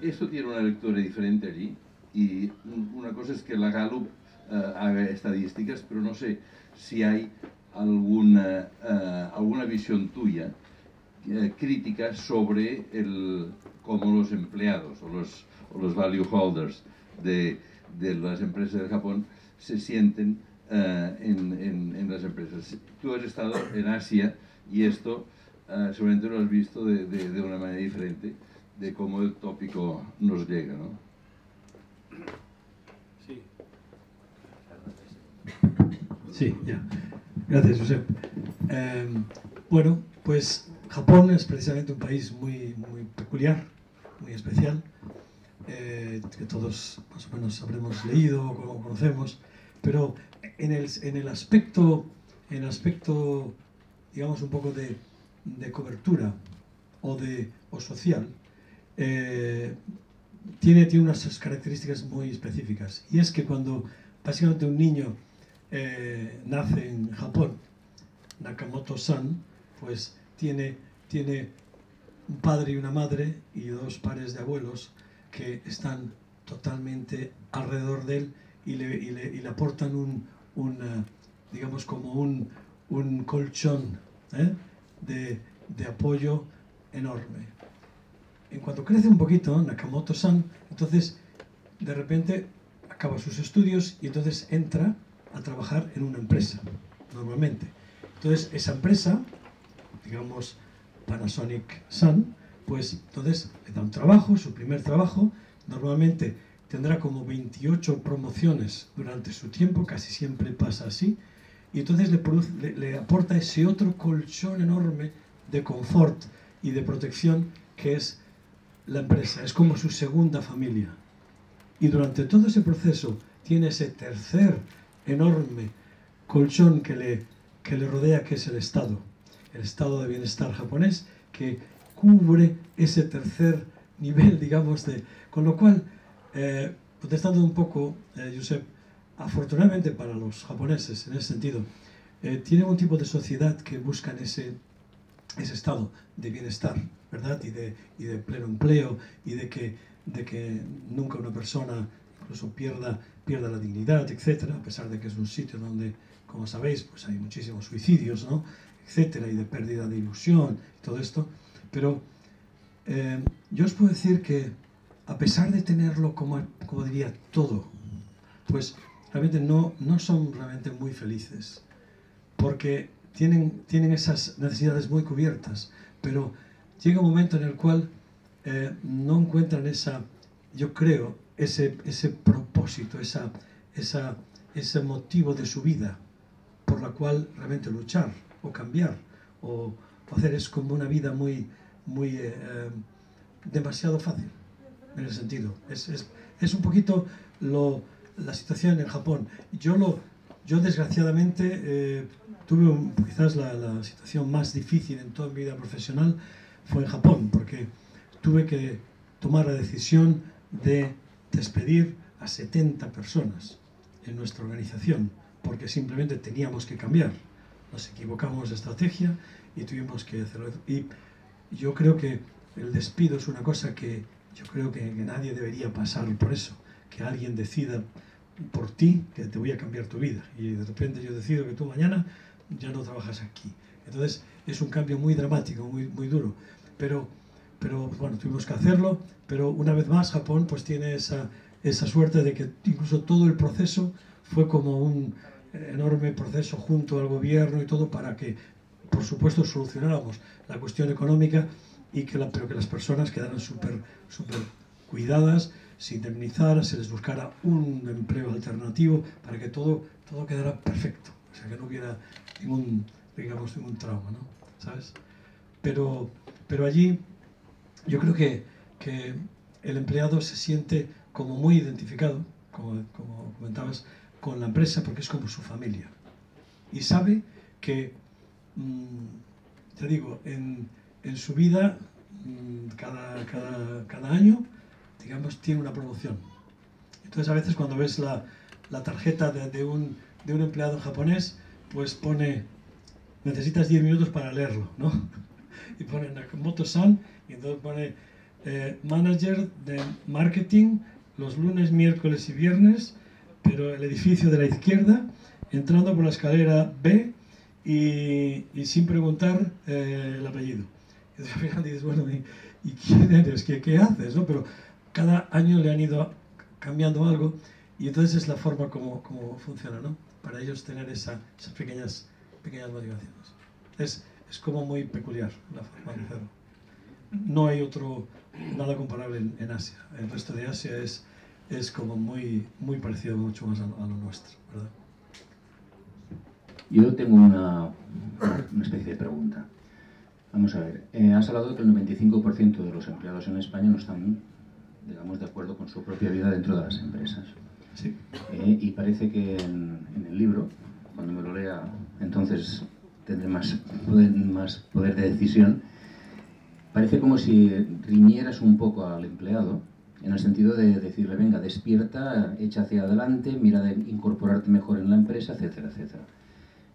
¿esto tiene una lectura diferente allí? Y una cosa es que la Gallup haga estadísticas, pero no sé si hay alguna visión tuya crítica sobre cómo los empleados o los value holders de las empresas de Japón se sienten en las empresas. Tú has estado en Asia y esto seguramente lo has visto de una manera diferente de cómo el tópico nos llega, ¿no? Sí. Sí, ya. Gracias, Josep. Bueno, pues Japón es precisamente un país muy peculiar, muy especial, que todos más o menos habremos leído o conocemos, pero en el aspecto, digamos, un poco de cobertura o social, tiene unas características muy específicas. Y es que cuando básicamente un niño nace en Japón, Nakamoto-san, pues tiene un padre y una madre y dos pares de abuelos que están totalmente alrededor de él y le aportan digamos, como un colchón de apoyo enorme. En cuanto crece un poquito, Nakamoto-san, entonces de repente acaba sus estudios y entonces entra a trabajar en una empresa, normalmente. Entonces esa empresa, digamos Panasonic-san, pues entonces le da un trabajo, su primer trabajo, normalmente tendrá como 28 promociones durante su tiempo, casi siempre pasa así, y entonces le aporta ese otro colchón enorme de confort y de protección que es la empresa, es como su segunda familia. Y durante todo ese proceso tiene ese tercer enorme colchón que le rodea, que es el estado de bienestar japonés, que cubre ese tercer nivel, digamos, con lo cual, contestando un poco, Josep, afortunadamente para los japoneses, en ese sentido, tienen un tipo de sociedad que buscan ese estado de bienestar, ¿verdad? Y de pleno empleo, y de que nunca una persona incluso pierda la dignidad, etcétera, a pesar de que es un sitio donde, como sabéis, pues hay muchísimos suicidios, ¿no?, etcétera, y de pérdida de ilusión, y todo esto. Pero yo os puedo decir que, a pesar de tenerlo, como diría, todo, pues realmente no son realmente muy felices, porque tienen esas necesidades muy cubiertas, pero llega un momento en el cual no encuentran yo creo, ese propósito, ese motivo de su vida por la cual realmente luchar o cambiar o hacer. Es como una vida muy demasiado fácil, en el sentido. Es un poquito la situación en Japón. Yo desgraciadamente tuve quizás la situación más difícil en toda mi vida profesional fue en Japón, porque tuve que tomar la decisión de despedir a 70 personas en nuestra organización, porque simplemente teníamos que cambiar. Nos equivocamos de estrategia y tuvimos que hacerlo. Y yo creo que el despido es una cosa que yo creo que nadie debería pasar por eso, que alguien decida por ti que te voy a cambiar tu vida, y de repente yo decido que tú mañana ya no trabajas aquí. Entonces es un cambio muy dramático, muy duro, pero bueno, tuvimos que hacerlo. Pero una vez más Japón pues tiene esa suerte de que incluso todo el proceso fue como un enorme proceso junto al gobierno y todo, para que, por supuesto, solucionáramos la cuestión económica, pero que las personas quedaran súper cuidadas, se indemnizara, se les buscara un empleo alternativo para que todo quedara perfecto, o sea, que no hubiera ningún trauma, ¿no? ¿Sabes? Pero allí yo creo que el empleado se siente como muy identificado, como comentabas, con la empresa, porque es como su familia. Y sabe que, te digo, en su vida, cada año, digamos, tiene una promoción. Entonces, a veces cuando ves la tarjeta de un empleado japonés, pues pone, necesitas 10 minutos para leerlo, ¿no? Y pone Nakamoto-san, y entonces pone manager de marketing los lunes, miércoles y viernes, pero el edificio de la izquierda, entrando por la escalera B y sin preguntar el apellido. Y al final dices, bueno, ¿y quién eres? ¿Qué haces? ¿No? Pero cada año le han ido cambiando algo, y entonces es la forma como funciona, ¿no? Para ellos tener esas pequeñas motivaciones. Es como muy peculiar la forma de hacerlo. No hay nada comparable en Asia. El resto de Asia es como muy parecido, mucho más a lo nuestro, ¿verdad? Yo tengo una especie de pregunta. Vamos a ver, has hablado de que el 95% de los empleados en España no están, digamos, de acuerdo con su propia vida dentro de las empresas. Sí. Y parece que en el libro, cuando me lo lea, entonces tendré más poder de decisión. Parece como si riñeras un poco al empleado, en el sentido de decirle, venga, despierta, echa hacia adelante, mira de incorporarte mejor en la empresa, etcétera, etcétera.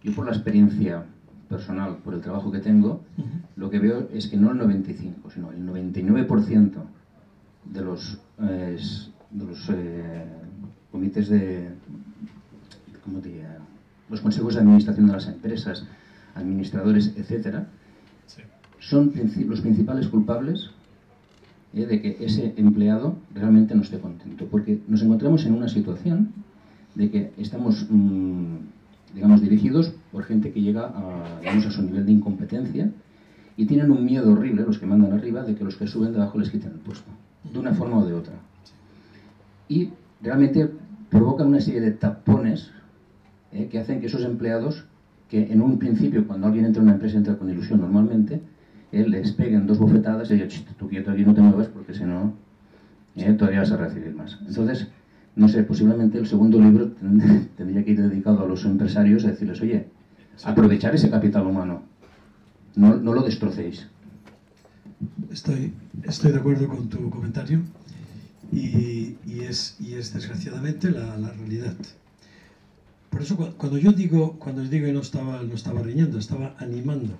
Yo, por la experiencia personal, por el trabajo que tengo, lo que veo es que no el 95, sino el 99% de los comités ¿cómo diría? Los consejos de administración de las empresas, administradores, etcétera, sí, son los principales culpables de que ese empleado realmente no esté contento, porque nos encontramos en una situación de que estamos, digamos, dirigidos por gente que llega a su nivel de incompetencia, y tienen un miedo horrible, los que mandan arriba, de que los que suben debajo les quiten el puesto, de una forma o de otra. y realmente provoca una serie de tapones que hacen que esos empleados, que en un principio cuando alguien entra en una empresa entra con ilusión normalmente, les peguen 2 bofetadas y digan, tú quieto aquí, no te muevas porque si no todavía vas a recibir más. Entonces, no sé, posiblemente el segundo libro tendría que ir dedicado a los empresarios a decirles, oye, aprovechar ese capital humano, no lo destrocéis. Estoy de acuerdo con tu comentario y es desgraciadamente la realidad. Por eso cuando yo digo que no estaba riñendo, estaba animando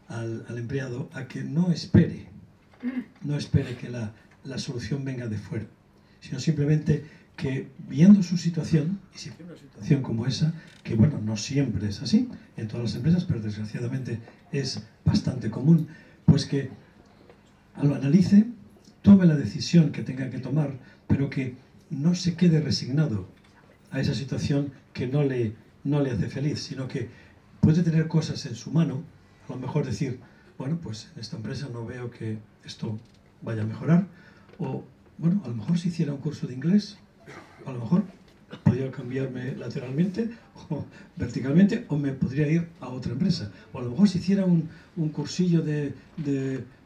al empleado a que no espere que la solución venga de fuera, sino simplemente que viendo su situación, y si tiene una situación como esa, que bueno, no siempre es así en todas las empresas, pero desgraciadamente es bastante común, pues que lo analice, tome la decisión que tenga que tomar, pero que no se quede resignado a esa situación que no le hace feliz, sino que puede tener cosas en su mano, a lo mejor decir, bueno, pues en esta empresa no veo que esto vaya a mejorar, o bueno, a lo mejor si hiciera un curso de inglés, a lo mejor podría cambiarme lateralmente o verticalmente, o me podría ir a otra empresa, o a lo mejor si hiciera un cursillo de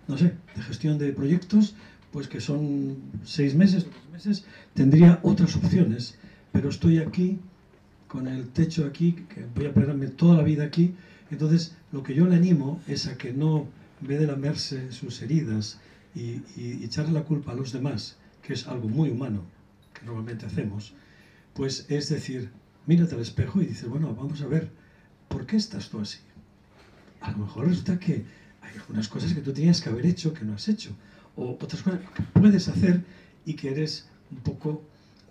no sé, de gestión de proyectos, pues que son 6 meses, 2 meses, tendría otras opciones, pero estoy aquí, con el techo aquí, que voy a perderme toda la vida aquí, entonces lo que yo le animo es a que no, en vez de lamerse sus heridas y echarle la culpa a los demás, que es algo muy humano, que normalmente hacemos, pues es decir, mírate al espejo y dices, bueno, vamos a ver, ¿por qué estás tú así? A lo mejor resulta que hay algunas cosas que tú tenías que haber hecho que no has hecho, o otras cosas que puedes hacer y que eres un poco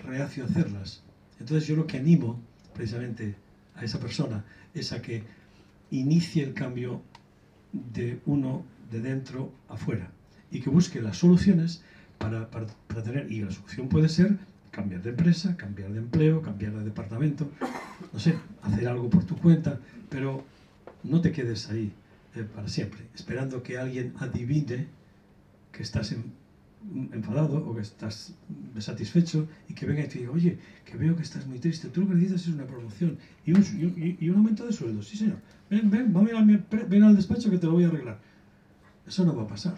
reacio a hacerlas. Entonces yo lo que animo precisamente a esa persona es a que inicie el cambio de uno de dentro afuera y que busque las soluciones para tener, y la solución puede ser cambiar de empresa, cambiar de empleo, cambiar de departamento, no sé, hacer algo por tu cuenta, pero no te quedes ahí para siempre, esperando que alguien adivine que estás enfadado o que estás satisfecho y que venga y te diga, oye, que veo que estás muy triste, tú lo que necesitas es una promoción y un aumento de sueldo. Sí, señor, ven al despacho que te lo voy a arreglar. Eso no va a pasar.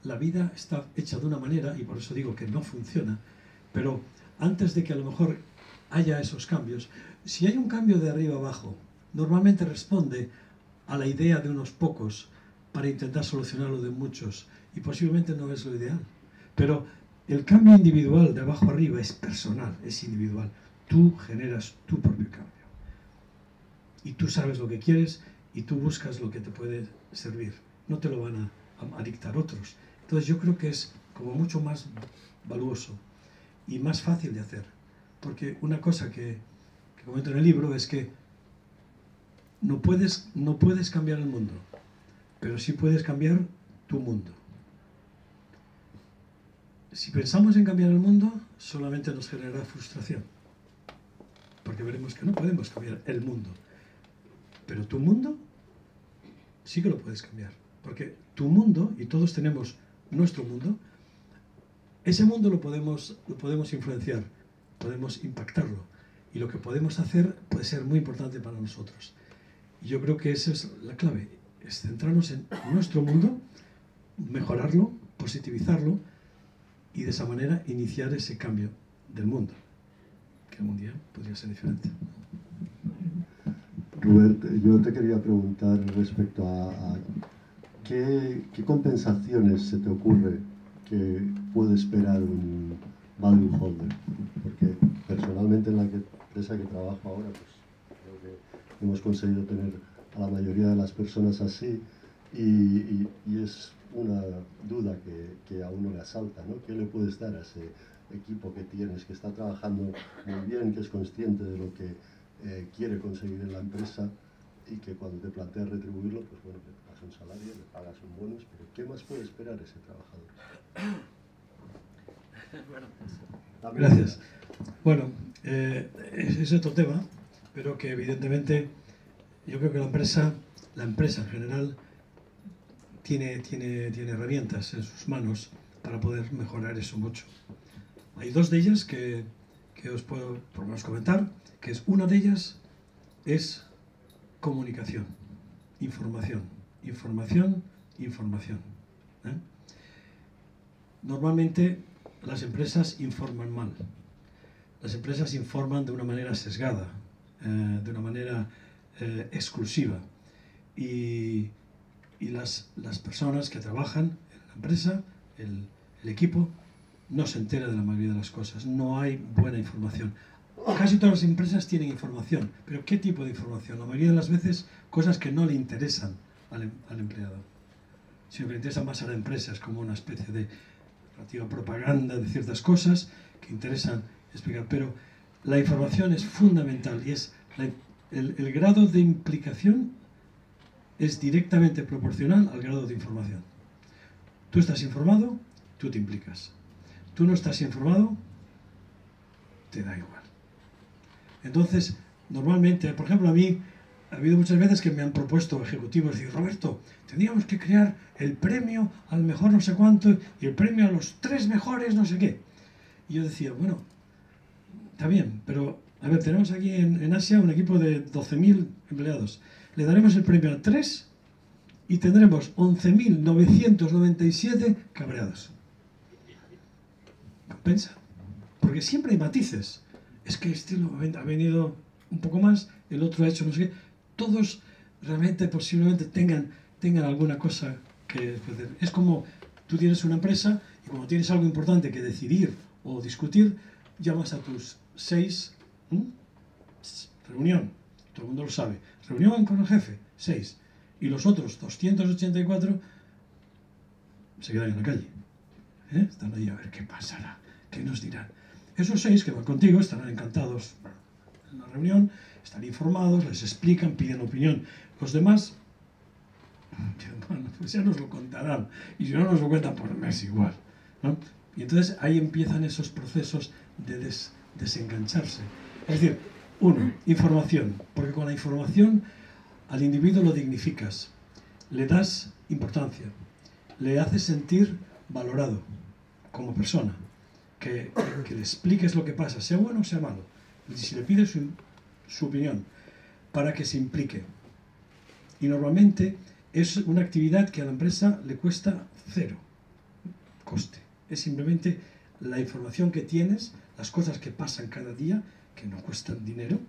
La vida está hecha de una manera, y por eso digo que no funciona, pero antes de que a lo mejor haya esos cambios, si hay un cambio de arriba abajo, normalmente responde a la idea de unos pocos para intentar solucionar lo de muchos, y posiblemente no es lo ideal. Pero el cambio individual de abajo arriba es personal, es individual. Tú generas tu propio cambio. Y tú sabes lo que quieres y tú buscas lo que te puede servir. No te lo van a dictar otros. Entonces yo creo que es como mucho más valuoso y más fácil de hacer. Porque una cosa que comento en el libro es que no puedes cambiar el mundo, pero sí puedes cambiar tu mundo. Si pensamos en cambiar el mundo, solamente nos generará frustración, porque veremos que no podemos cambiar el mundo. Pero tu mundo sí que lo puedes cambiar, porque tu mundo, y todos tenemos nuestro mundo, ese mundo lo podemos influenciar, podemos impactarlo, y lo que podemos hacer puede ser muy importante para nosotros. Y yo creo que esa es la clave, es centrarnos en nuestro mundo, mejorarlo, positivizarlo, y de esa manera iniciar ese cambio del mundo, que algún día podría ser diferente. Robert, yo te quería preguntar respecto a qué compensaciones se te ocurre que puede esperar un value holder, porque personalmente en la empresa que trabajo ahora, pues creo que hemos conseguido tener a la mayoría de las personas así, y es una duda que a uno le asalta, ¿no? ¿Qué le puedes dar a ese equipo que tienes, que está trabajando muy bien, que es consciente de lo que quiere conseguir en la empresa, y que cuando te planteas retribuirlo, pues bueno, le pagas un salario, le pagas un bonus, pero ¿qué más puede esperar ese trabajador? Bueno, gracias. Bueno, es otro tema, pero que evidentemente yo creo que la empresa en general tiene herramientas en sus manos para poder mejorar eso mucho. Hay dos de ellas que os puedo por lo menos comentar, que es una de ellas es comunicación, información, información, información. Normalmente las empresas informan mal. Las empresas informan de una manera sesgada, de una manera exclusiva. Y las personas que trabajan en la empresa, el equipo, no se entera de la mayoría de las cosas. No hay buena información. Casi todas las empresas tienen información, pero ¿qué tipo de información? La mayoría de las veces cosas que no le interesan al empleado, sino que le interesan más a la empresa. Es como una especie de relativa propaganda de ciertas cosas que interesan explicar. Pero la información es fundamental y es el grado de implicación es directamente proporcional al grado de información. Tú estás informado, tú te implicas. Tú no estás informado, te da igual. Entonces, normalmente, por ejemplo, a mí ha habido muchas veces que me han propuesto ejecutivos, decir, Roberto, tendríamos que crear el premio al mejor no sé cuánto y el premio a los 3 mejores no sé qué. Y yo decía, bueno, está bien, pero a ver, tenemos aquí en Asia un equipo de 12.000 empleados. Le daremos el premio a 3 y tendremos 11.997 cabreados. Compensa, porque siempre hay matices. Es que este ha venido un poco más, el otro ha hecho no sé qué. Todos realmente posiblemente tengan alguna cosa que hacer. Es como tú tienes una empresa y cuando tienes algo importante que decidir o discutir, llamas a tus 6, reunión, todo el mundo lo sabe, reunión con el jefe, 6, y los otros 284 se quedan en la calle. Están ahí a ver qué pasará, qué nos dirán. Esos 6 que van contigo estarán encantados en la reunión, están informados, les explican, piden opinión. Los demás, bueno, pues ya nos lo contarán. Y si no nos lo cuentan por mes igual, ¿no? Y entonces ahí empiezan esos procesos de desengancharse. Es decir, uno, información. Porque con la información al individuo lo dignificas, le das importancia, le haces sentir valorado como persona. Que le expliques lo que pasa, sea bueno o sea malo. Y si le pides su opinión, para que se implique. Y normalmente es una actividad que a la empresa le cuesta 0 coste. Es simplemente la información que tienes, las cosas que pasan cada día, que no cuestan dinero,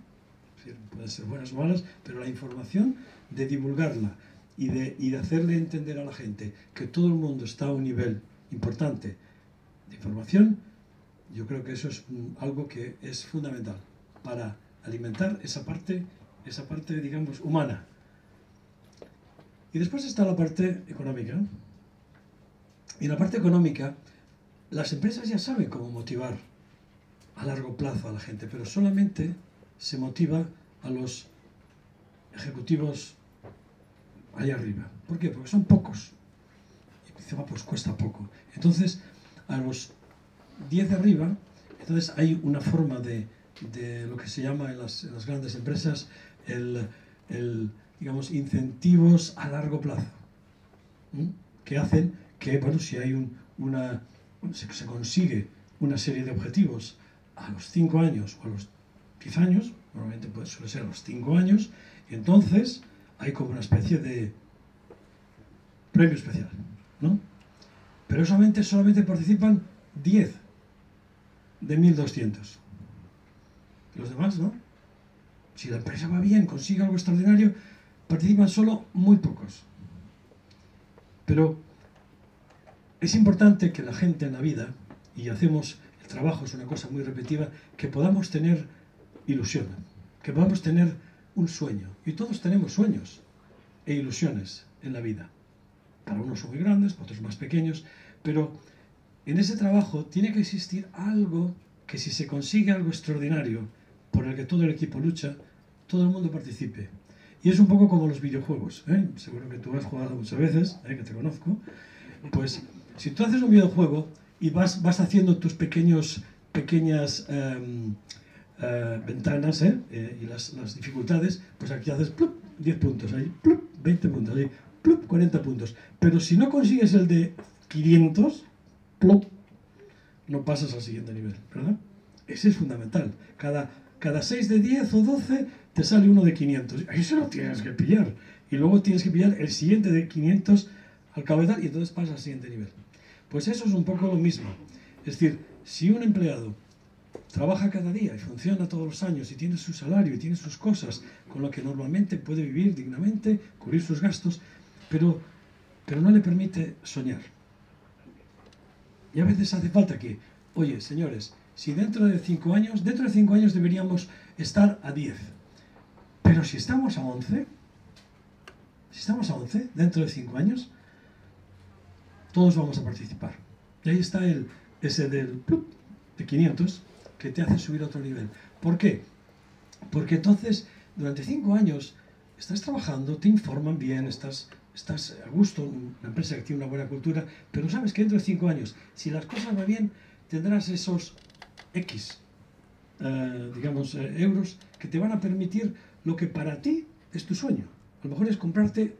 es decir, pueden ser buenas o malas, pero la información de divulgarla y de hacerle entender a la gente que todo el mundo está a un nivel importante de información. Yo creo que eso es algo que es fundamental para alimentar esa parte, digamos, humana. Y después está la parte económica. Y en la parte económica, las empresas ya saben cómo motivar a largo plazo a la gente, pero solamente se motiva a los ejecutivos allá arriba. ¿Por qué? Porque son pocos. Y encima pues cuesta poco. Entonces, a los 10 de arriba, entonces hay una forma de lo que se llama en las grandes empresas digamos, incentivos a largo plazo, que hacen que, bueno, si hay se consigue una serie de objetivos a los 5 años o a los 10 años, normalmente suele ser a los 5 años, y entonces hay como una especie de premio especial, ¿no? Pero solamente participan 10 de 1.200. Los demás, ¿no? Si la empresa va bien, consigue algo extraordinario, participan solo muy pocos. Pero es importante que la gente en la vida, y el trabajo es una cosa muy repetitiva, que podamos tener ilusión, que podamos tener un sueño. Y todos tenemos sueños e ilusiones en la vida. Para unos son muy grandes, para otros más pequeños, pero en ese trabajo tiene que existir algo que, si se consigue algo extraordinario por el que todo el equipo lucha, todo el mundo participe. Y es un poco como los videojuegos, ¿eh? Seguro que tú has jugado muchas veces, que te conozco. Pues si tú haces un videojuego y vas haciendo tus pequeñas ventanas, y las dificultades, pues aquí haces plup, 10 puntos, ahí plup, 20 puntos, ahí plup, 40 puntos. Pero si no consigues el de 500, plup, no pasas al siguiente nivel, ¿verdad? Ese es fundamental. Cada 6 de 10 o 12 te sale uno de 500. Ahí se lo tienes que pillar. Y luego tienes que pillar el siguiente de 500 al cabo de tal, y entonces pasas al siguiente nivel. Pues eso es un poco lo mismo. Es decir, si un empleado trabaja cada día y funciona todos los años y tiene su salario y tiene sus cosas con lo que normalmente puede vivir dignamente, cubrir sus gastos, pero no le permite soñar. Y a veces hace falta que, oye, señores, si dentro de 5 años deberíamos estar a 10, pero si estamos a 11, dentro de 5 años, todos vamos a participar. Y ahí está ese de 500 que te hace subir a otro nivel. ¿Por qué? Porque entonces, durante 5 años, estás trabajando, te informan bien, estás a gusto, una empresa que tiene una buena cultura, pero sabes que dentro de 5 años, si las cosas van bien, tendrás esos X, euros que te van a permitir lo que para ti es tu sueño. A lo mejor es comprarte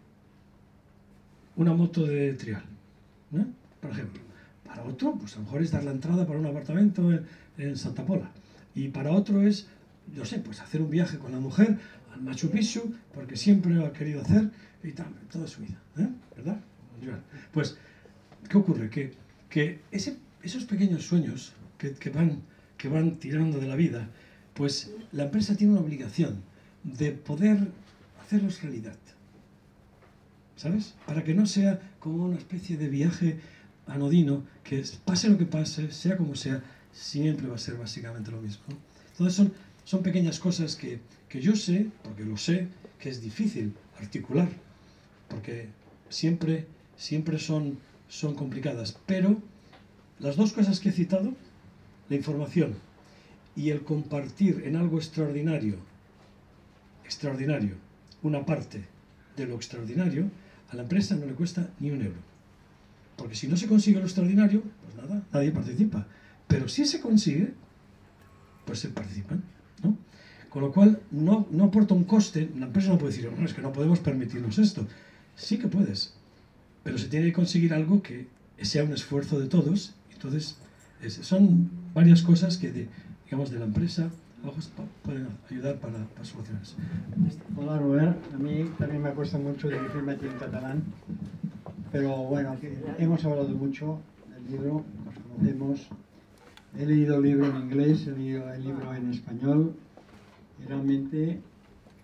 una moto de trial, ¿no? Por ejemplo. Para otro, pues a lo mejor es dar la entrada para un apartamento en Santa Pola. Y para otro es, yo sé, pues hacer un viaje con la mujer al Machu Picchu, porque siempre lo ha querido hacer y tal, toda su vida, ¿verdad? Pues, ¿qué ocurre? Que esos pequeños sueños que van tirando de la vida, pues la empresa tiene una obligación de poder hacerlos realidad, ¿sabes? Para que no sea como una especie de viaje anodino, que pase lo que pase, sea como sea, siempre va a ser básicamente lo mismo, ¿no? Entonces son pequeñas cosas que yo sé, porque lo sé, que es difícil articular, porque siempre son complicadas, pero las dos cosas que he citado, la información y el compartir en algo extraordinario, una parte de lo extraordinario, a la empresa no le cuesta ni un euro. Porque si no se consigue lo extraordinario, pues nada, nadie participa. Pero si se consigue, pues se participan, ¿no? Con lo cual, no aporta un coste. La empresa no puede decir, no, es que no podemos permitirnos esto. Sí que puedes, pero se tiene que conseguir algo que sea un esfuerzo de todos. Entonces, son varias cosas que, de la empresa, pueden ayudar para solucionar eso. Hola, Robert. A mí también me cuesta mucho dirigirme aquí en catalán. Pero bueno, hemos hablado mucho del libro, nos conocemos. He leído el libro en inglés, he leído el libro en español, y realmente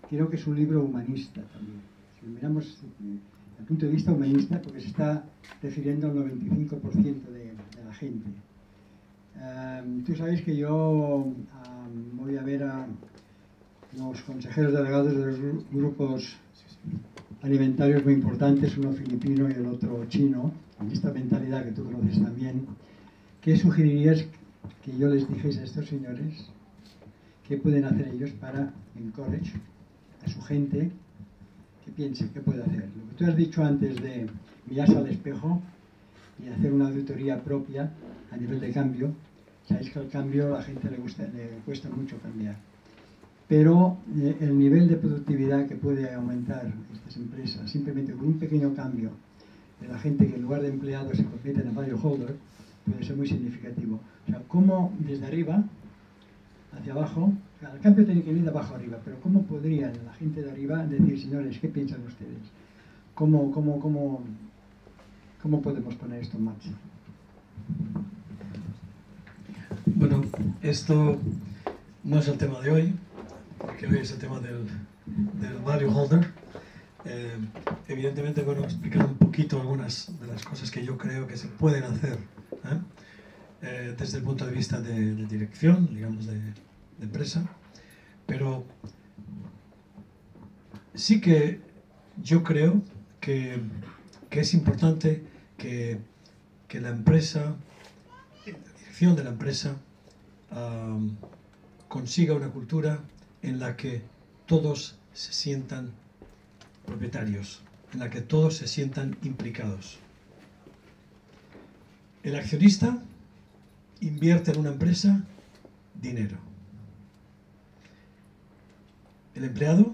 creo que es un libro humanista también. Si lo miramos desde el punto de vista humanista, porque se está refiriendo al 95% de la gente. Tú sabes que yo voy a ver a los consejeros delegados de los grupos alimentarios muy importantes, uno filipino y el otro chino, con esta mentalidad que tú conoces también. ¿Qué sugerirías que yo les dijese a estos señores? ¿Qué pueden hacer ellos para encourage a su gente que piense qué puede hacer? Lo que tú has dicho antes de mirarse al espejo y hacer una auditoría propia a nivel de cambio, sabéis que el cambio a la gente le cuesta mucho cambiar. Pero el nivel de productividad que puede aumentar estas empresas, simplemente con un pequeño cambio de la gente que en lugar de empleados se convierte en value holder, puede ser muy significativo. O sea, cómo desde arriba hacia abajo, o sea, el cambio tiene que ir de abajo arriba, pero cómo podrían la gente de arriba decir, señores, ¿qué piensan ustedes? ¿Cómo podemos poner esto en marcha? Bueno, esto no es el tema de hoy, porque hoy es el tema del value holder. Evidentemente, bueno, explicar un poquito algunas de las cosas que yo creo que se pueden hacer desde el punto de vista de dirección, digamos, de empresa, pero sí que yo creo que es importante que la empresa, la dirección de la empresa, consiga una cultura en la que todos se sientan propietarios, en la que todos se sientan implicados. El accionista invierte en una empresa dinero. El empleado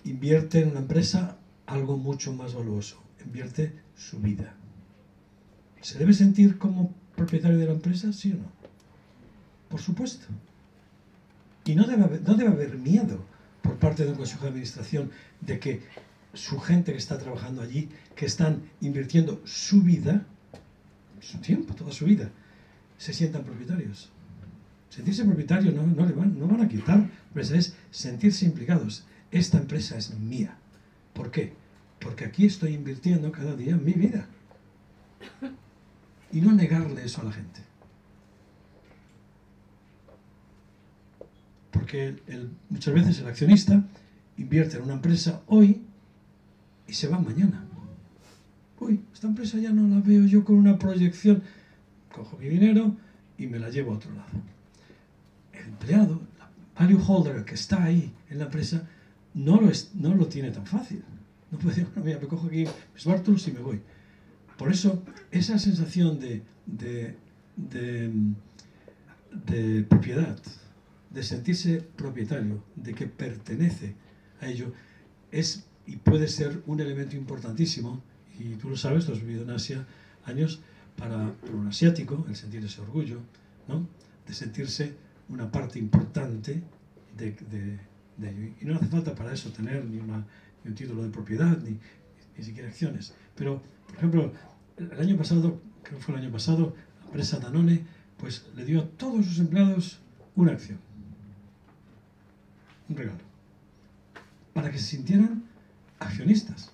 invierte en una empresa algo mucho más valioso, invierte su vida. ¿Se debe sentir como propietario de la empresa, sí o no? Por supuesto. Y no debe haber miedo por parte de un consejo de administración de que su gente que está trabajando allí, que están invirtiendo su vida, su tiempo, toda su vida, se sientan propietarios. Sentirse propietario no van a quitar, es sentirse implicados. Esta empresa es mía. ¿Por qué? Porque aquí estoy invirtiendo cada día en mi vida. Y no negarle eso a la gente. Porque muchas veces el accionista invierte en una empresa hoy y se va mañana. Uy, esta empresa ya no la veo yo con una proyección. Cojo mi dinero y me la llevo a otro lado. El empleado, el value holder, el que está ahí en la empresa, no lo tiene tan fácil. No puede decir, bueno, mira, me cojo aquí mis bártulos y me voy. Por eso, esa sensación de propiedad, de sentirse propietario, de que pertenece a ello, es y puede ser un elemento importantísimo, y tú lo sabes, tú has vivido en Asia años, para un asiático, el sentir ese orgullo, ¿no? De sentirse una parte importante de ello. Y no hace falta para eso tener ni un título de propiedad, ni siquiera acciones. Pero, por ejemplo, el año pasado, creo que fue el año pasado, la empresa Danone pues le dio a todos sus empleados una acción. Un regalo. Para que se sintieran accionistas.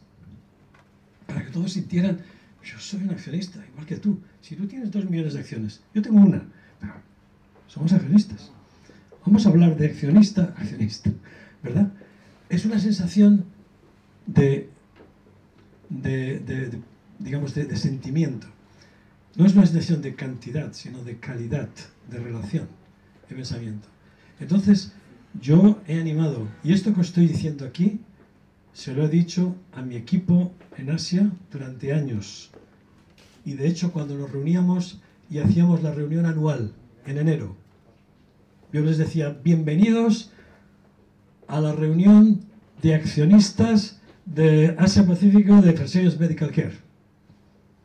Para que todos sintieran, yo soy un accionista, igual que tú. Si tú tienes 2 millones de acciones, yo tengo una, pero somos accionistas. Vamos a hablar de accionista, ¿verdad? Es una sensación digamos, de sentimiento. No es una sensación de cantidad, sino de calidad, de relación, de pensamiento. Entonces, yo he animado, y esto que os estoy diciendo aquí, se lo he dicho a mi equipo en Asia durante años. Y de hecho, cuando nos reuníamos y hacíamos la reunión anual en enero, yo les decía, bienvenidos a la reunión de accionistas de Asia Pacífico de Fresenius Medical Care.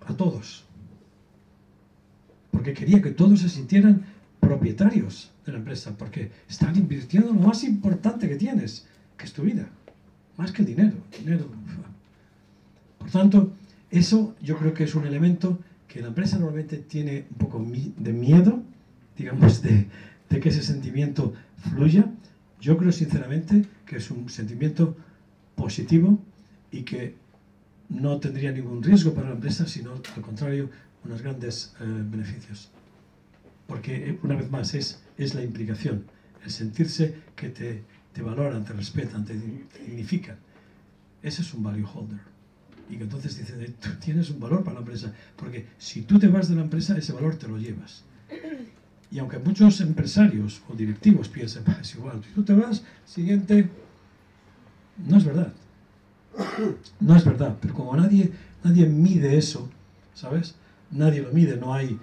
A todos. Porque quería que todos se sintieran propietarios de la empresa, porque están invirtiendo en lo más importante que tienes, que es tu vida. Más que el dinero. Por tanto, eso yo creo que es un elemento que la empresa normalmente tiene un poco de miedo, digamos, de que ese sentimiento fluya. Yo creo sinceramente que es un sentimiento positivo y que no tendría ningún riesgo para la empresa, sino al contrario, unos grandes beneficios. Porque, una vez más, es la implicación, el sentirse que te valoran, te respetan, te dignifican. Ese es un value holder. Y que entonces dicen, tú tienes un valor para la empresa, porque si tú te vas de la empresa, ese valor te lo llevas. Y aunque muchos empresarios o directivos piensen, es igual, si tú te vas, siguiente, no es verdad. No es verdad, pero como nadie mide eso, ¿sabes? Nadie lo mide, no hay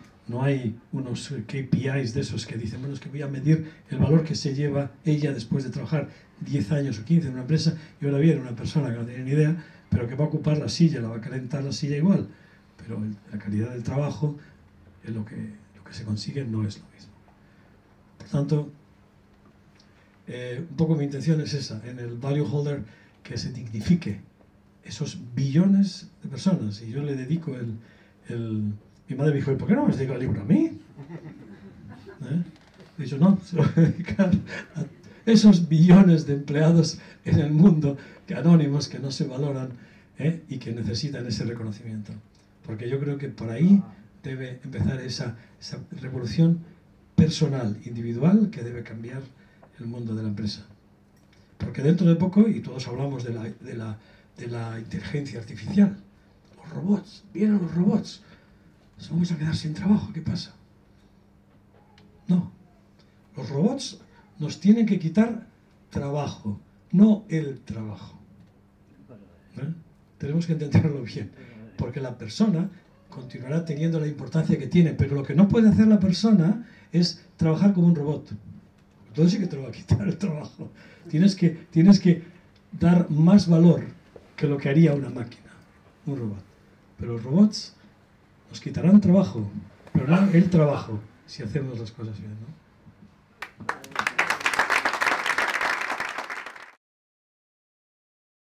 unos KPIs de esos que dicen, bueno, es que voy a medir el valor que se lleva ella después de trabajar 10 años o 15 en una empresa, y ahora viene una persona que no tiene ni idea, pero que va a ocupar la silla, la va a calentar la silla igual, pero la calidad del trabajo es lo que se consigue, no es lo mismo. Por tanto, un poco mi intención es esa, en el value holder, que se dignifique esos billones de personas. Y yo le dedico mi madre me dijo, ¿por qué no me has dedicado el libro a mí? He dicho, no, se lo voy a dedicar a esos billones de empleados en el mundo, anónimos, que no se valoran y que necesitan ese reconocimiento. Porque yo creo que por ahí debe empezar esa revolución personal, individual, que debe cambiar el mundo de la empresa. Porque dentro de poco, y todos hablamos de la inteligencia artificial, los robots, vienen los robots, nos vamos a quedar sin trabajo, ¿qué pasa? No, los robots nos tienen que quitar trabajo, no el trabajo. Tenemos que entenderlo bien, porque la persona continuará teniendo la importancia que tiene, pero lo que no puede hacer la persona es trabajar como un robot. Entonces sí que te lo va a quitar el trabajo. Tienes que dar más valor que lo que haría una máquina, un robot. Pero los robots nos quitarán trabajo, pero no el trabajo, si hacemos las cosas bien, ¿no?